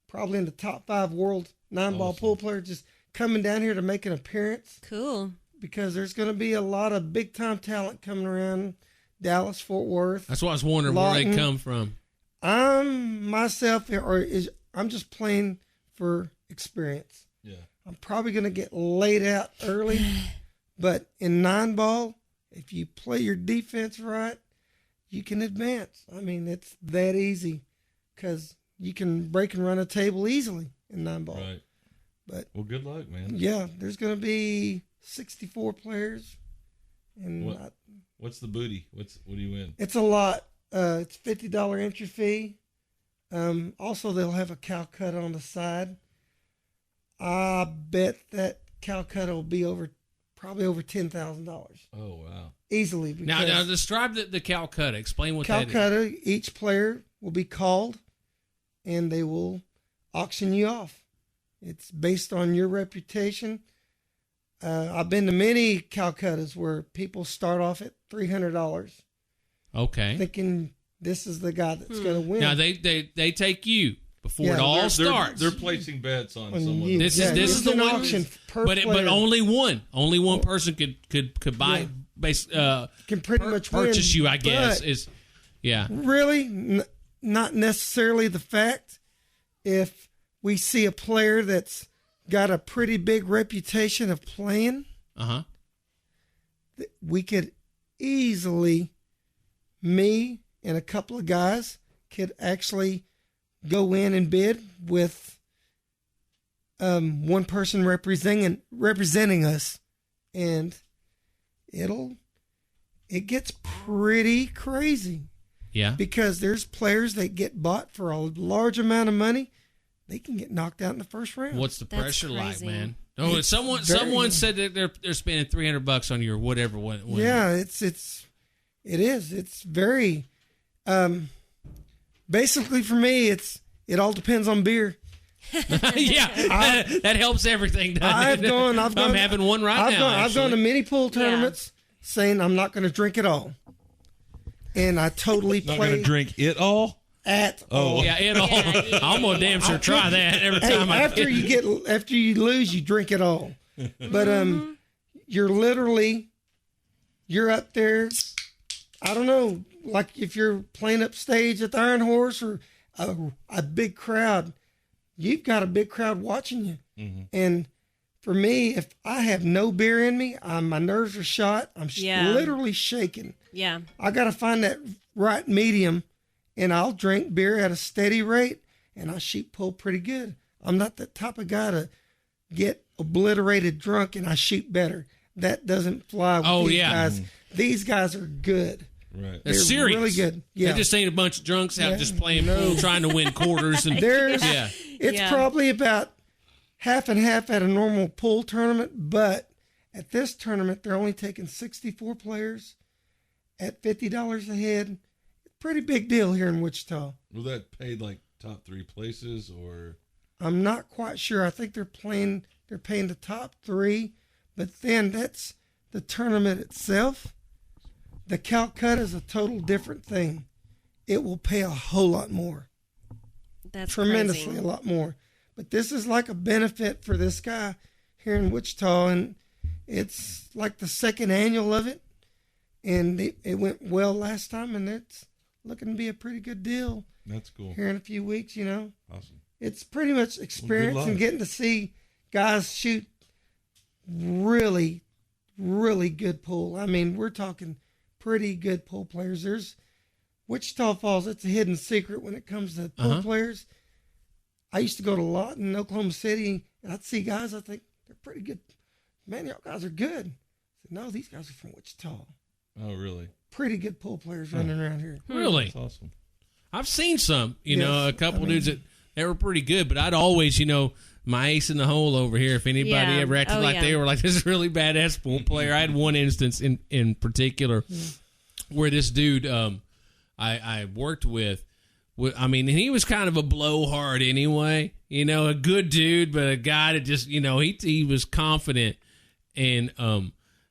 probably in the top 5 world 9-ball pool player, just coming down here to make an appearance. Cool. Because there's going to be a lot of big-time talent coming around Dallas, Fort Worth. That's why I was wondering where they come from. I'm just playing for experience. Yeah. I'm probably going to get laid out early, but in 9-ball, if you play your defense right, you can advance. I mean, it's that easy because you can break and run a table easily in 9-ball. Right. But Well, good luck, man. yeah, there's going to be 64 players, and What's the booty? What do you win? it's a lot. It's $50 entry fee. Also, they'll have a Calcutta on the side. I bet that Calcutta will be probably over $10,000 Oh, wow. easily. Now because describe the Calcutta. Explain what that is. Calcutta, each player will be called, and they will auction you off. It's based on your reputation. I've been to many Calcuttas where people start off at $300, Okay. thinking this is the guy that's going to win. Now they take you before Yeah, it all They're starts. placing bets on On someone. you. This Yeah, is it's the an one. auction per But player. only one person could buy Can pretty much purchase win, you. I guess but is yeah. really not necessarily the fact. If we see a player that's got a pretty big reputation of playing, we could easily, me and a couple of guys could actually go in and bid with one person representing us, and it gets pretty crazy. Yeah. Because there's players that get bought for a large amount of money, they can get knocked out in the first round. What's the That's pressure like, crazy. man? Oh, someone said that they're spending $300 on you or whatever. Yeah, it is. It's very. Basically, for me, it all depends on beer. Yeah, that helps everything. Doesn't it? I'm having one right now. I've gone to actually. many pool tournaments saying I'm not going to drink it all, and I totally Not play going to drink it all? at all. Yeah, it all. Yeah. I'm gonna damn sure try that every Hey, time. after you lose, you drink it all. But you're up there. I don't know, like if you're playing upstage at the Iron Horse or a big crowd, you've got a big crowd watching you. Mm-hmm. And for me, if I have no beer in me, my nerves are shot. I'm literally shaking. Yeah. I got to find that right medium, and I'll drink beer at a steady rate, and I sheep pull pretty good. I'm not the type of guy to get obliterated drunk and I sheep better. That doesn't fly with these guys. These guys are good. Right. They're serious. really good. Yeah. They just ain't a bunch of drunks out Yeah. just playing No. pool, trying to win quarters. And It's Yeah. probably about half and half at a normal pool tournament, but at this tournament, they're only taking 64 players at $50 a head. Pretty big deal here in Wichita. Will that pay like top 3 places or? I'm not quite sure. I think they're paying the top 3, but then that's the tournament itself. The Calcutta is a total different thing. It will pay a whole lot more. That's Tremendously crazy. a lot more. But this is like a benefit for this guy here in Wichita, and it's like the second annual of it. and it went well last time, and it's looking to be a pretty good deal. That's cool. Here in a few weeks, Awesome. It's pretty much experience luck. and getting to see guys shoot really, really good pool. I mean, we're talking pretty good pool players. There's Wichita Falls. It's a hidden secret when it comes to pool players. I used to go to a lot in Oklahoma City, and I'd see guys. I think they're pretty good. Man, y'all guys are good. I said, no, these guys are from Wichita. Oh, really? Pretty good pool players running around here. Really? That's awesome. I've seen some, Yes, a couple dudes that they were pretty good, but I'd always, my ace in the hole over here. If anybody ever acted like they were like this really badass pool player, I had one instance in particular where this dude I worked with, and he was kind of a blowhard anyway, a good dude, but a guy that just, he was confident, and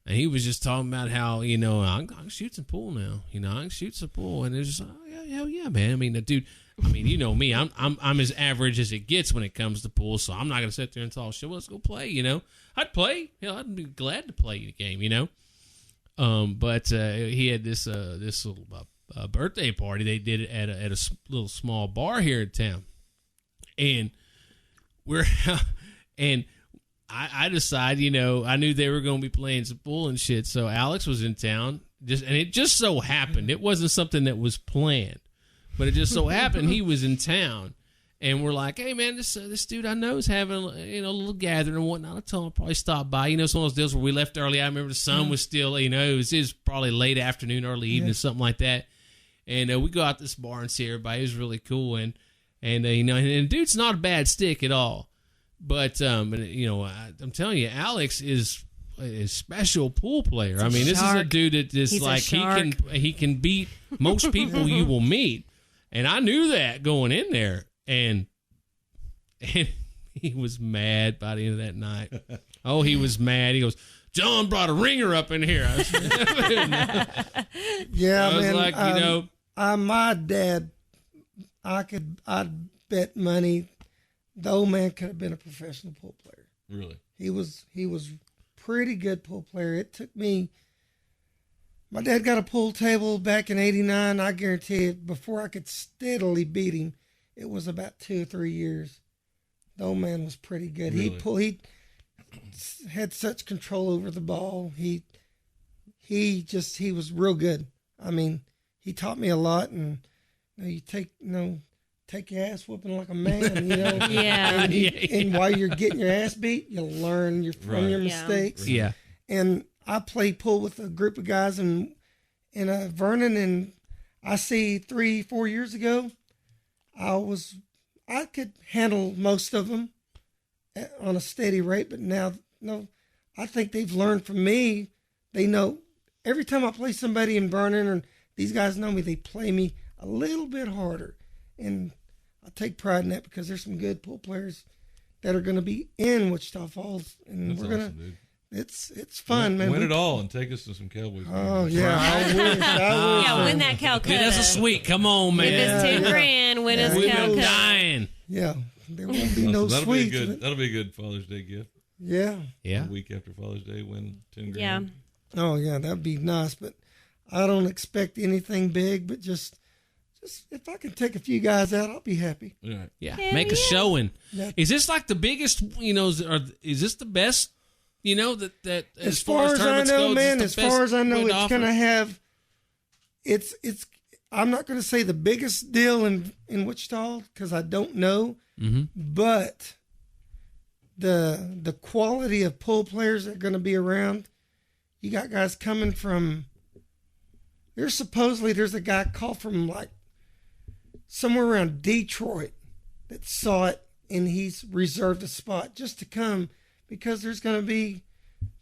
he was just talking about how, I can shoot some pool now, I can shoot some pool, and it's just, oh yeah, hell yeah, man. I mean, the dude. You know me. I'm as average as it gets when it comes to pool, so I'm not gonna sit there and talk shit. Well, let's go play. I'd play. Hell, I'd be glad to play the game. But he had this little birthday party. They did it at a little small bar here in town, and I decided, I knew they were gonna be playing some pool and shit. So Alex was in town, and it just so happened it wasn't something that was planned. But it just so happened he was in town, and we're like, "Hey man, this dude I know is having a little gathering and whatnot." I told him I'll probably stop by. Some of those deals where we left early. I remember the sun was still, it was probably late afternoon, early evening, something like that. And we go out to this bar and see everybody. It was really cool, and and dude's not a bad stick at all. But I'm telling you, Alex is a special pool player. I mean, this is a dude that is he can beat most people you will meet. And I knew that going in there, and he was mad by the end of that night. Oh, he was mad. He goes, "John brought a ringer up in here." I was like, my dad, I'd bet money the old man could have been a professional pool player. Really? He was pretty good pool player. It took me. My dad got a pool table back in '89. I guarantee you, before I could steadily beat him, it was about 2 or 3 years. The old man was pretty good. Really? He had such control over the ball. He was real good. I mean, he taught me a lot, and you take your ass whooping like a man, Yeah. And while you're getting your ass beat, you learn from your mistakes. Yeah. And I played pool with a group of guys in Vernon, and I see 3-4 years ago, I could handle most of them on a steady rate, but now, no, I think they've learned from me. They know every time I play somebody in Vernon, and these guys know me, they play me a little bit harder, and I take pride in that because there's some good pool players that are going to be in Wichita Falls, and That's we're gonna. awesome, dude. It's fun, man. Win it all and take us to some Cowboys. Oh yeah, I wish. Yeah, win that Calcutta. Get us a suite. Come on, man. Give us 10 grand. Win us We've been Calcutta. dying. Yeah, there won't be no that'll sweets. That'll be a good Father's Day gift. Yeah. Yeah. A week after Father's Day, win 10 grand. Yeah. Oh yeah, that'd be nice. But I don't expect anything big. But just if I can take a few guys out, I'll be happy. Right. Yeah. Hell Make a yeah. showing. Yeah. Is this like the biggest, is this the best, that As far as I know, man, as far as I know, it's going to have. It's. I'm not going to say the biggest deal in Wichita because I don't know, but the quality of pool players that are going to be around. You got guys coming from. There's a guy called from like somewhere around Detroit that saw it, and he's reserved a spot just to come because there's going to be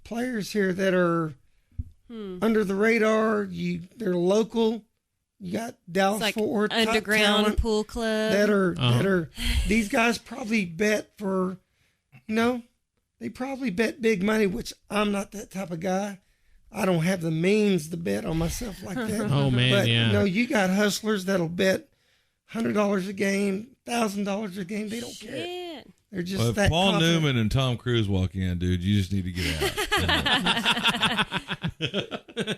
players here that are under the radar. They're local. You got Dallas Like Fort Worth top underground talent pool club. that are these guys probably bet for, they probably bet big money, which I'm not that type of guy. I don't have the means to bet on myself like that. Oh, man, but, yeah. you got hustlers that'll bet $100 a game, $1,000 a game. They don't care. Shit. They're just Well, if that Paul confident. Newman and Tom Cruise walk in, dude, you just need to get out.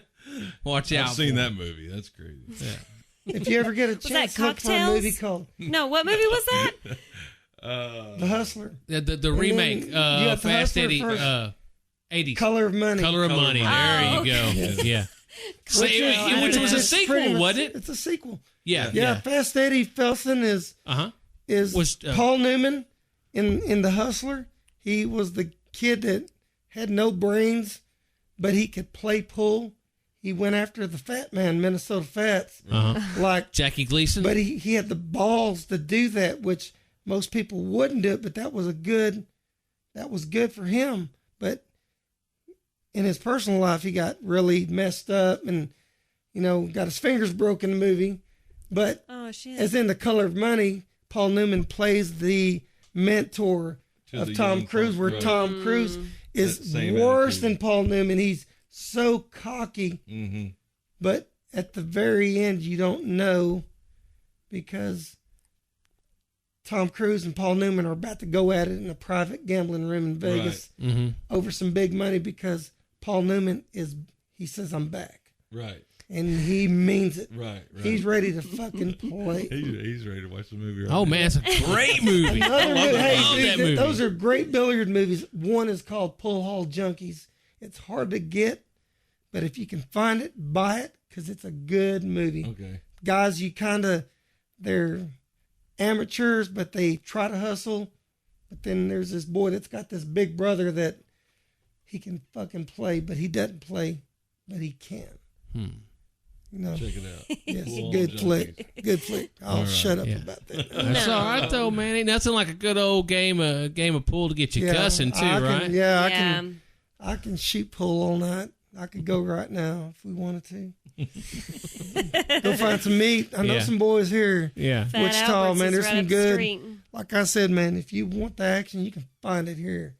Watch out. I've seen for that movie. That's crazy. Yeah. If you ever get a chance to look for a movie called No, what movie was that? The Hustler, The remake, you got The Fast Hustler Eddie, first. 80s. Color of Money. Color of Money. There you go. Yeah. Which was a sequel, wasn't it? It's a sequel. Yeah. Fast Eddie Felson is Paul Newman in The Hustler. He was the kid that had no brains, but he could play pool. He went after the fat man, Minnesota Fats, like Jackie Gleason. But he had the balls to do that, which most people wouldn't do it. But that was good for him. But in his personal life, he got really messed up and, got his fingers broken in the movie. But as in The Color of Money, Paul Newman plays the mentor of Tom Cruise, where Tom Cruise is worse than Paul Newman. He's so cocky. Mm-hmm. But at the very end, you don't know, because Tom Cruise and Paul Newman are about to go at it in a private gambling room in Vegas over some big money, because Paul Newman he says, I'm back. Right. And he means it. Right. He's ready to fucking play. He's ready to watch the movie. Oh, man, it's a great movie. Another movie. that movie. Those are great billiard movies. One is called Pull Hall Junkies. It's hard to get, but if you can find it, buy it, because it's a good movie. Okay. Guys, they're amateurs, but they try to hustle. But then there's this boy that's got this big brother that he can fucking play, but he doesn't play, but he can. Check it out. Yes, good flick. Good flick. I'll shut up about that. That's all right, though, man. Ain't nothing like a good old game of pool to get you cussing, too, right? I can shoot pool all night. I could go right now if we wanted to. Go find some meat. I know some boys here. Yeah. Wichita, man. There's some good. Like I said, man, if you want the action, you can find it here.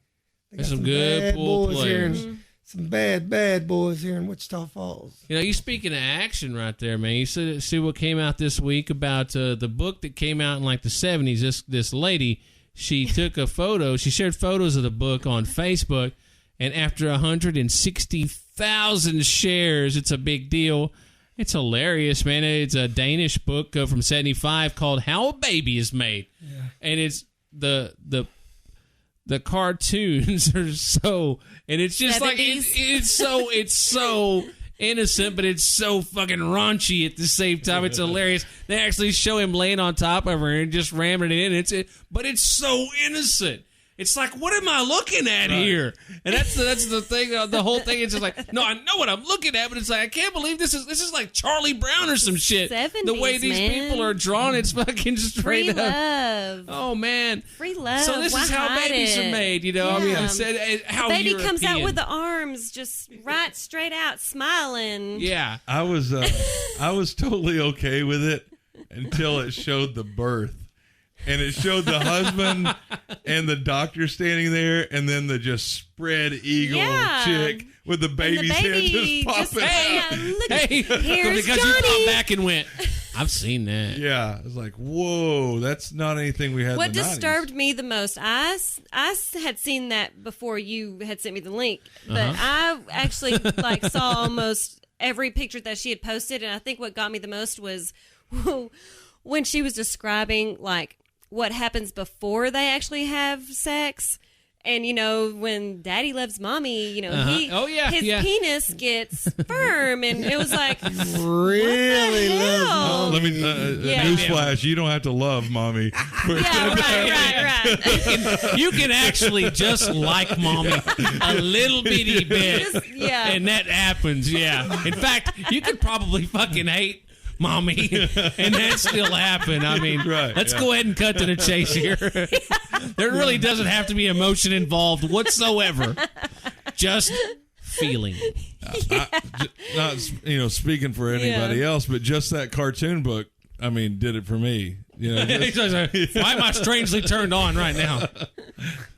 There's some good pool boys players. Here, and some bad boys here in Wichita Falls. You speaking of action right there, man. You see what came out this week about the book that came out in like the 70s. This lady, she took a photo. She shared photos of the book on Facebook. And after 160,000 shares, it's a big deal. It's hilarious, man. It's a Danish book from 75 called How a Baby is Made. Yeah. And it's the cartoons are so, and it's just 70s. Like it's so innocent, but it's so fucking raunchy at the same time. It's hilarious. They actually show him laying on top of her and just ramming it in. But it's so innocent. It's like, what am I looking at here? And that's the thing. The whole thing is just like, no, I know what I'm looking at, but it's like, I can't believe this is like Charlie Brown or some shit. 70s, the way these people are drawn, it's fucking straight Free up. Love. Oh man, free love. So this is how babies are made. Yeah. I mean, I said how the baby European. comes out with the arms just right straight out, smiling. Yeah, I was totally okay with it until it showed the birth. And it showed the husband and the doctor standing there, and then the just spread eagle chick with the baby's head just popping out. Here's because Johnny. you thought back and went, I've seen that. Yeah, I was like, whoa, that's not anything we had. What in the disturbed 90s. me the most, I had seen that before you had sent me the link, but I actually saw almost every picture that she had posted, and I think what got me the most was when she was describing what happens before they actually have sex. And, when daddy loves mommy, his penis gets firm. And it was like, really loves mommy. Let me, newsflash, you don't have to love mommy. Right. You can actually just like mommy a little bitty bit. And that happens, In fact, you could probably fucking hate mommy, and that still happen. I mean, let's go ahead and cut to the chase here. There really doesn't have to be emotion involved whatsoever. Just feeling. Not speaking for anybody else, but just that cartoon book, I mean, did it for me. Why am I strangely turned on right now?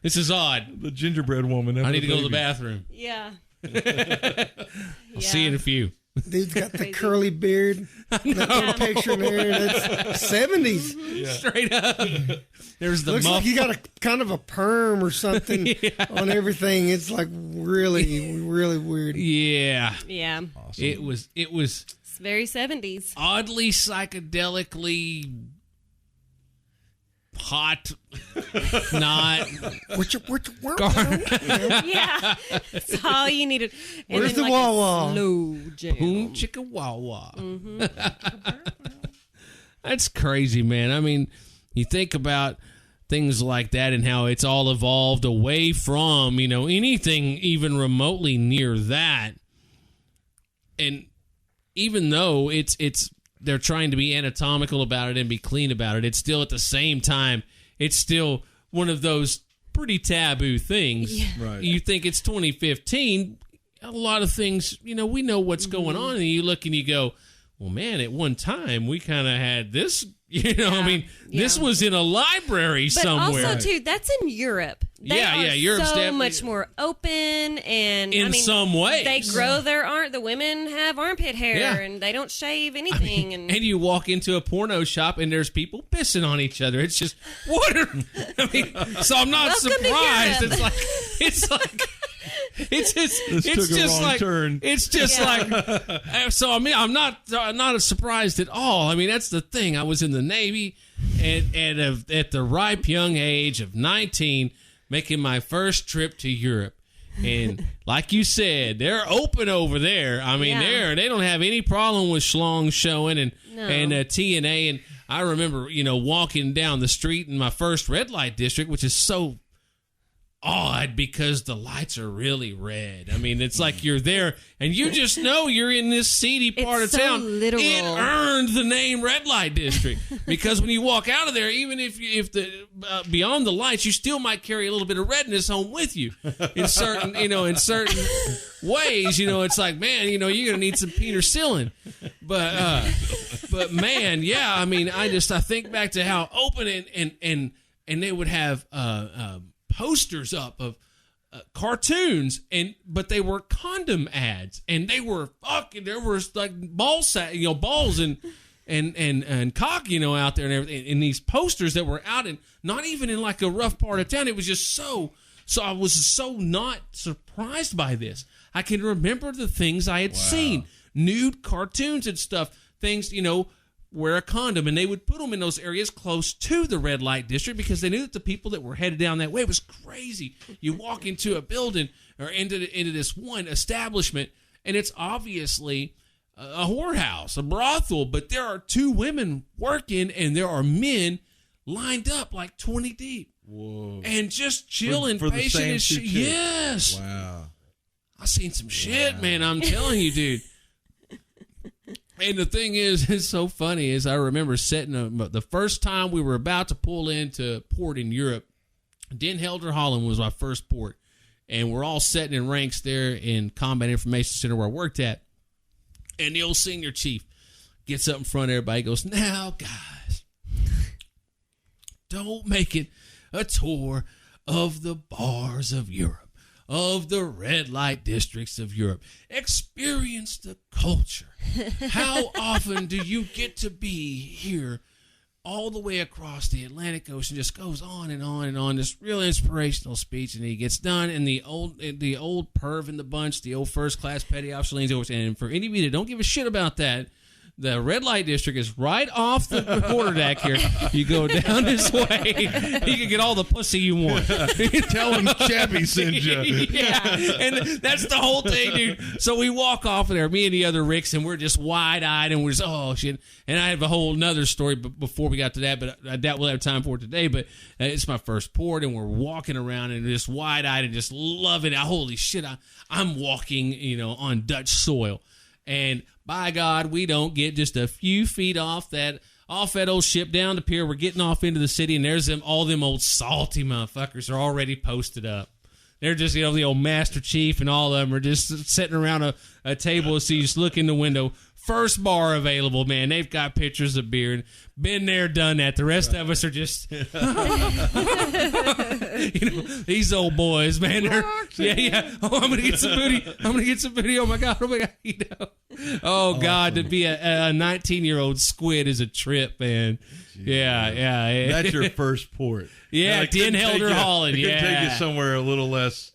This is odd. The gingerbread woman. I need to go to the bathroom. Yeah. I'll see you in a few. Dude's got the curly beard. That picture in there, that's 70s. Straight up. There's the Looks muff. like you got a kind of a perm or something on everything. It's like really, really weird. Yeah. Yeah. Awesome. It was It's very 70s. oddly psychedelically hot. Not Yeah. That's all you needed. And Where's then, the like, a wah-wah? slow jam. boom chicka wah. That's crazy, man. I mean, you think about things like that and how it's all evolved away from, anything even remotely near that. And even though it's they're trying to be anatomical about it and be clean about it, it's still at the same time, it's still one of those pretty taboo things. Yeah. Right. You think it's 2015, a lot of things, we know what's going on, and you look and you go, well, man, at one time we kind of had this, this was in a library But somewhere. also, too, that's in Europe. They are Europe's so definitely much more open, and in some ways. they grow the women have armpit hair, Yeah. and they don't shave anything. And you walk into a porno shop and there's people pissing on each other. It's just so I'm not Welcome to surprised. Europe. It's like it's took a just wrong like turn. it's just like so. I mean, I'm not surprised at all. I mean, that's the thing. I was in the Navy, and at the ripe young age of 19, making my first trip to Europe. And like you said, they're open over there. I mean, Yeah. they don't have any problem with schlong showing and No. TNA. And I remember, walking down the street in my first red light district, which is so odd because the lights are really red. I mean, it's like you're there and you just know you're in this seedy part It's of so town. literal. It earned the name red light district because when you walk out of there, even if the beyond the lights, you still might carry a little bit of redness home with you in certain ways. It's like, man, you're gonna need some penicillin. But man, yeah, I mean, I think back to how open and they would have posters up of cartoons, but they were condom ads, and they were there was like balls and cock, out there and everything, and these posters that were out and not even in like a rough part of town. It was just so I was so not surprised by this. I can remember the things I had seen, nude cartoons and stuff, things, wear a condom, and they would put them in those areas close to the red light district because they knew that the people that were headed down that way, it was crazy. You walk into a building or into this one establishment, and it's obviously a whorehouse, a brothel, but there are two women working, and there are men lined up like 20 deep. Whoa. And just chilling, For the patient same as two shit. chicks. Yes. Wow. I seen some shit, man. I'm telling you, dude. And the thing is, it's so funny, is I remember the first time we were about to pull into port in Europe, Den Helder, Holland was my first port. And we're all sitting in ranks there in Combat Information Center where I worked at. And the old senior chief gets up in front of everybody and goes, now, guys, don't make it a tour of the bars of Europe, of the red light districts of Europe. Experience the culture. How often do you get to be here all the way across the Atlantic Ocean? Just goes on and on and on. This real inspirational speech, and he gets done. And the old perv in the bunch, the old first class petty officer leans over. And for any of you that don't give a shit about that, the red light district is right off the quarterdeck here. You go down this way, you can get all the pussy you want. Tell him Chappie sent you. Yeah, and that's the whole thing, dude. So we walk off of there, me and the other Ricks, and we're just wide-eyed, and we're just, oh, shit. And I have a whole nother story before we got to that, but I doubt we'll have time for it today. But it's my first port, and we're walking around, and just wide-eyed and just loving it. Holy shit, I'm walking, on Dutch soil. And by God, we don't get just a few feet off that old ship down the pier. We're getting off into the city, and there's all them old salty motherfuckers are already posted up. They're just, the old Master Chief and all of them are just sitting around a table. So you just look in the window. First bar available, man. They've got pictures of beer. Been there, done that. The rest of us are just, these old boys, man. Yeah. Oh, I'm gonna get some booty. Oh my god. Oh god, to be a 19-year-old squid is a trip, man. Yeah. That's your first port. Yeah, Den Helder Holland. Yeah, take you somewhere a little less.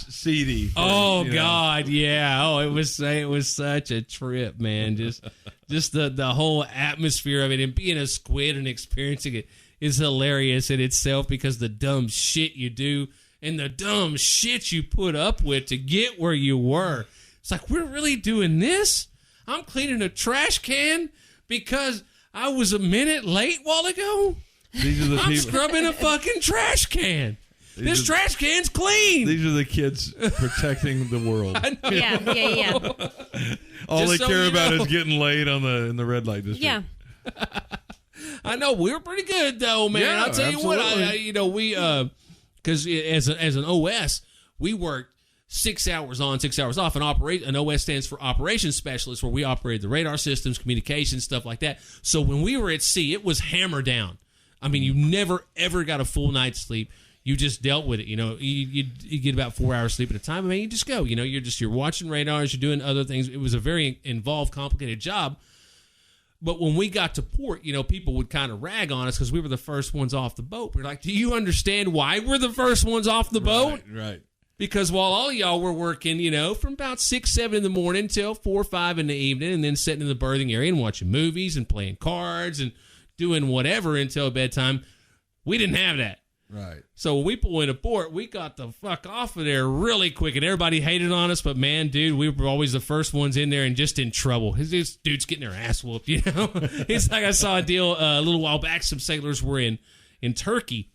Seedy. God, yeah. Oh, it was such a trip, man. Just the whole atmosphere of it and being a squid and experiencing it is hilarious in itself because the dumb shit you do and the dumb shit you put up with to get where you were. It's like, we're really doing this? I'm cleaning a trash can because I was a minute late while ago? I'm scrubbing a fucking trash can. This trash can's clean. These are the kids protecting the world. Yeah. All they care about is getting laid in the red light district. Yeah. I know we're pretty good though, man. Yeah, I'll tell you what. We because as an OS, we worked 6 hours on, 6 hours off. An OS stands for operations specialist, where we operate the radar systems, communications, stuff like that. So when we were at sea, it was hammer down. I mean, you never ever got a full night's sleep. You just dealt with it. You get about 4 hours sleep at a time. I mean, you just go. You're watching radars. You're doing other things. It was a very involved, complicated job. But when we got to port, people would kind of rag on us because we were the first ones off the boat. We're like, do you understand why we're the first ones off the boat? Right. Because while all y'all were working, from about 6, 7 in the morning till 4 or 5 in the evening, and then sitting in the berthing area and watching movies and playing cards and doing whatever until bedtime, we didn't have that. Right. So when we pull into port, we got the fuck off of there really quick, and everybody hated on us. But man, dude, we were always the first ones in there and just in trouble. This dude's getting their ass whooped, It's like I saw a deal a little while back. Some sailors were in Turkey,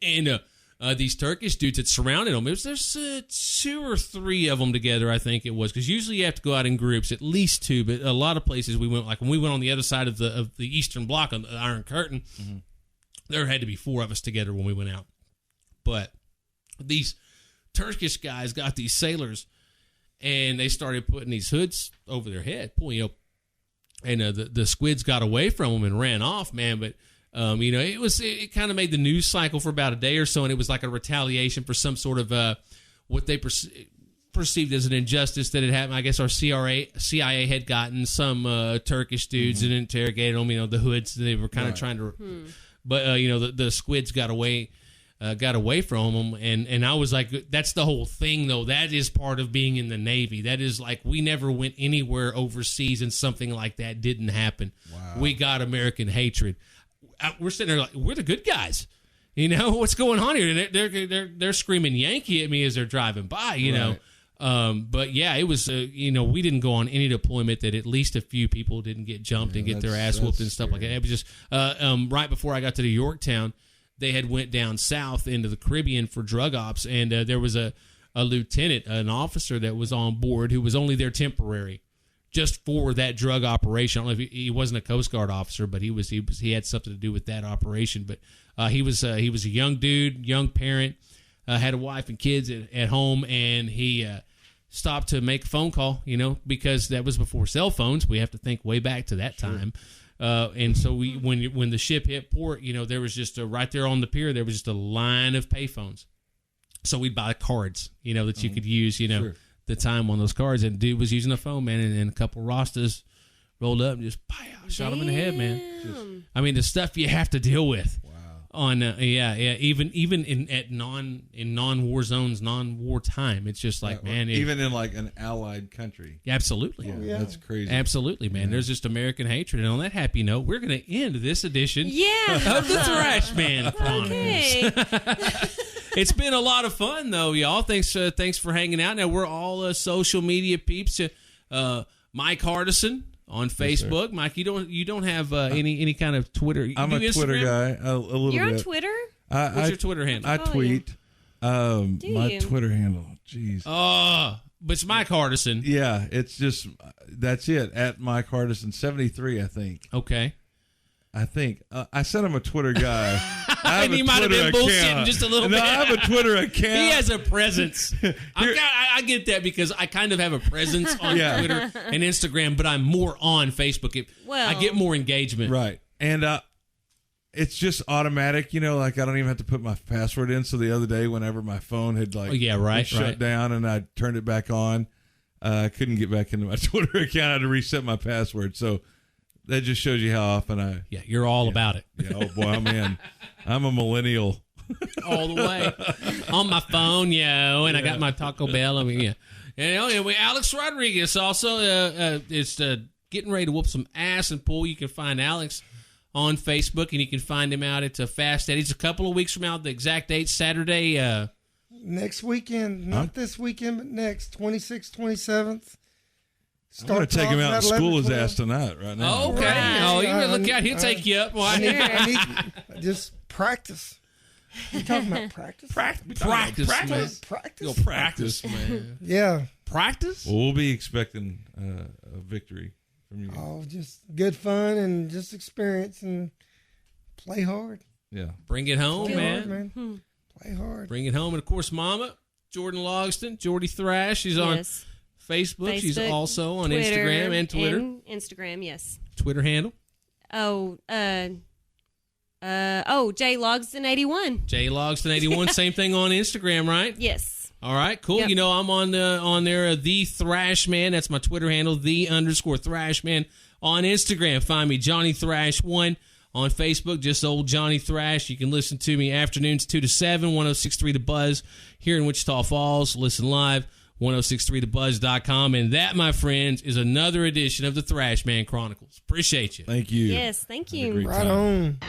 and these Turkish dudes had surrounded them. There's 2 or 3 of them together, I think it was, because usually you have to go out in groups, at least 2. But a lot of places we went, like when we went on the other side of the Eastern Bloc on the Iron Curtain. Mm-hmm. There had to be 4 of us together when we went out. But these Turkish guys got these sailors, and they started putting these hoods over their head, pulling up. And the squids got away from them and ran off, man. But, it kind of made the news cycle for about a day or so, and it was like a retaliation for some sort of what they perceived as an injustice that had happened. I guess our CIA had gotten some Turkish dudes and interrogated them, the hoods. They were kind of trying to... But the squids got away from them, and I was like, that's the whole thing, though. That is part of being in the Navy. That is like, we never went anywhere overseas, and something like that didn't happen. Wow. We got American hatred. We're sitting there like, we're the good guys. What's going on here? And they're screaming Yankee at me as they're driving by. Know. But yeah, it was, we didn't go on any deployment that at least a few people didn't get jumped and get their ass whooped and stuff like that. It was just, right before I got to the Yorktown, they had went down south into the Caribbean for drug ops. And there was a lieutenant, an officer that was on board who was only there temporary just for that drug operation. I don't know if he wasn't a Coast Guard officer, but he had something to do with that operation. But he was a young dude, young parent, had a wife and kids at home, and he stopped to make a phone call, because that was before cell phones. We have to think way back to that time. And so when the ship hit port, there was just right there on the pier, there was just a line of payphones. So we'd buy cards, that you could use, the time on those cards. And dude was using a phone, man, and a couple Rastas rolled up and just shot him in the head, man. The stuff you have to deal with. On even in non-war zones, non-war time, it's just like, man, even in like an allied country. Absolutely, that's crazy. Absolutely, man. There's just American hatred, and on that happy note, we're going to end this edition of the Thrashman Chronicles. It's been a lot of fun, though, y'all. Thanks for hanging out. Now we're all social media peeps. Mike Hardison on Facebook. Yes, Mike, you don't have any kind of Twitter. I'm a Twitter guy. A little You're bit. on Twitter? What's your Twitter handle? I tweet. My Twitter handle. Jeez. But it's Mike Hardison. Yeah, it's just that's it. At Mike Hardison 73, I think. Okay. I think I said I'm a Twitter guy. And he might have been bullshitting just a little bit. I have a Twitter account. He has a presence. I get that because I kind of have a presence on Twitter and Instagram, but I'm more on Facebook. I get more engagement. Right. And it's just automatic, like I don't even have to put my password in. So the other day, whenever my phone had shut down and I turned it back on, I couldn't get back into my Twitter account. I had to reset my password. So that just shows you how often you're all about it. Yeah, oh boy, I'm in. I'm a millennial. All the way on my phone, and I got my Taco Bell. And Alex Rodriguez also is getting ready to whoop some ass and pull. You can find Alex on Facebook, and you can find him out at Fast Eddie's a couple of weeks from now. The exact date, Saturday. Next weekend, not this weekend, but next, 26th, 27th. I'm going to take him out and school his ass tonight, right now. Okay. Right. You look out. He'll take you up. I need just practice. You talking about practice? Practice, man. Practice? Go practice, man. Yeah. Practice? Well, we'll be expecting a victory from you. Oh, just good fun and just experience and play hard. Yeah. Bring it home, Play man. hard, man. Play hard. Bring it home. And, of course, Mama, Jordan Logston, Jordy Thrash. She's on Facebook. She's also on Twitter, Instagram and Twitter. And Instagram, yes. Twitter handle? J Logston 81. J Logston 81. Same thing on Instagram, right? Yes. All right, cool. Yep. I'm on there, the Thrashman. That's my Twitter handle, _Thrashman. On Instagram, find me, Johnny Thrash 1. On Facebook, just old Johnny Thrash. You can listen to me afternoons 2 to 7, 106.3 The Buzz here in Wichita Falls. Listen live, 1063thebuzz.com. And that, my friends, is another edition of the Thrashman Chronicles. Appreciate you. Thank you. Yes, thank you. Right on.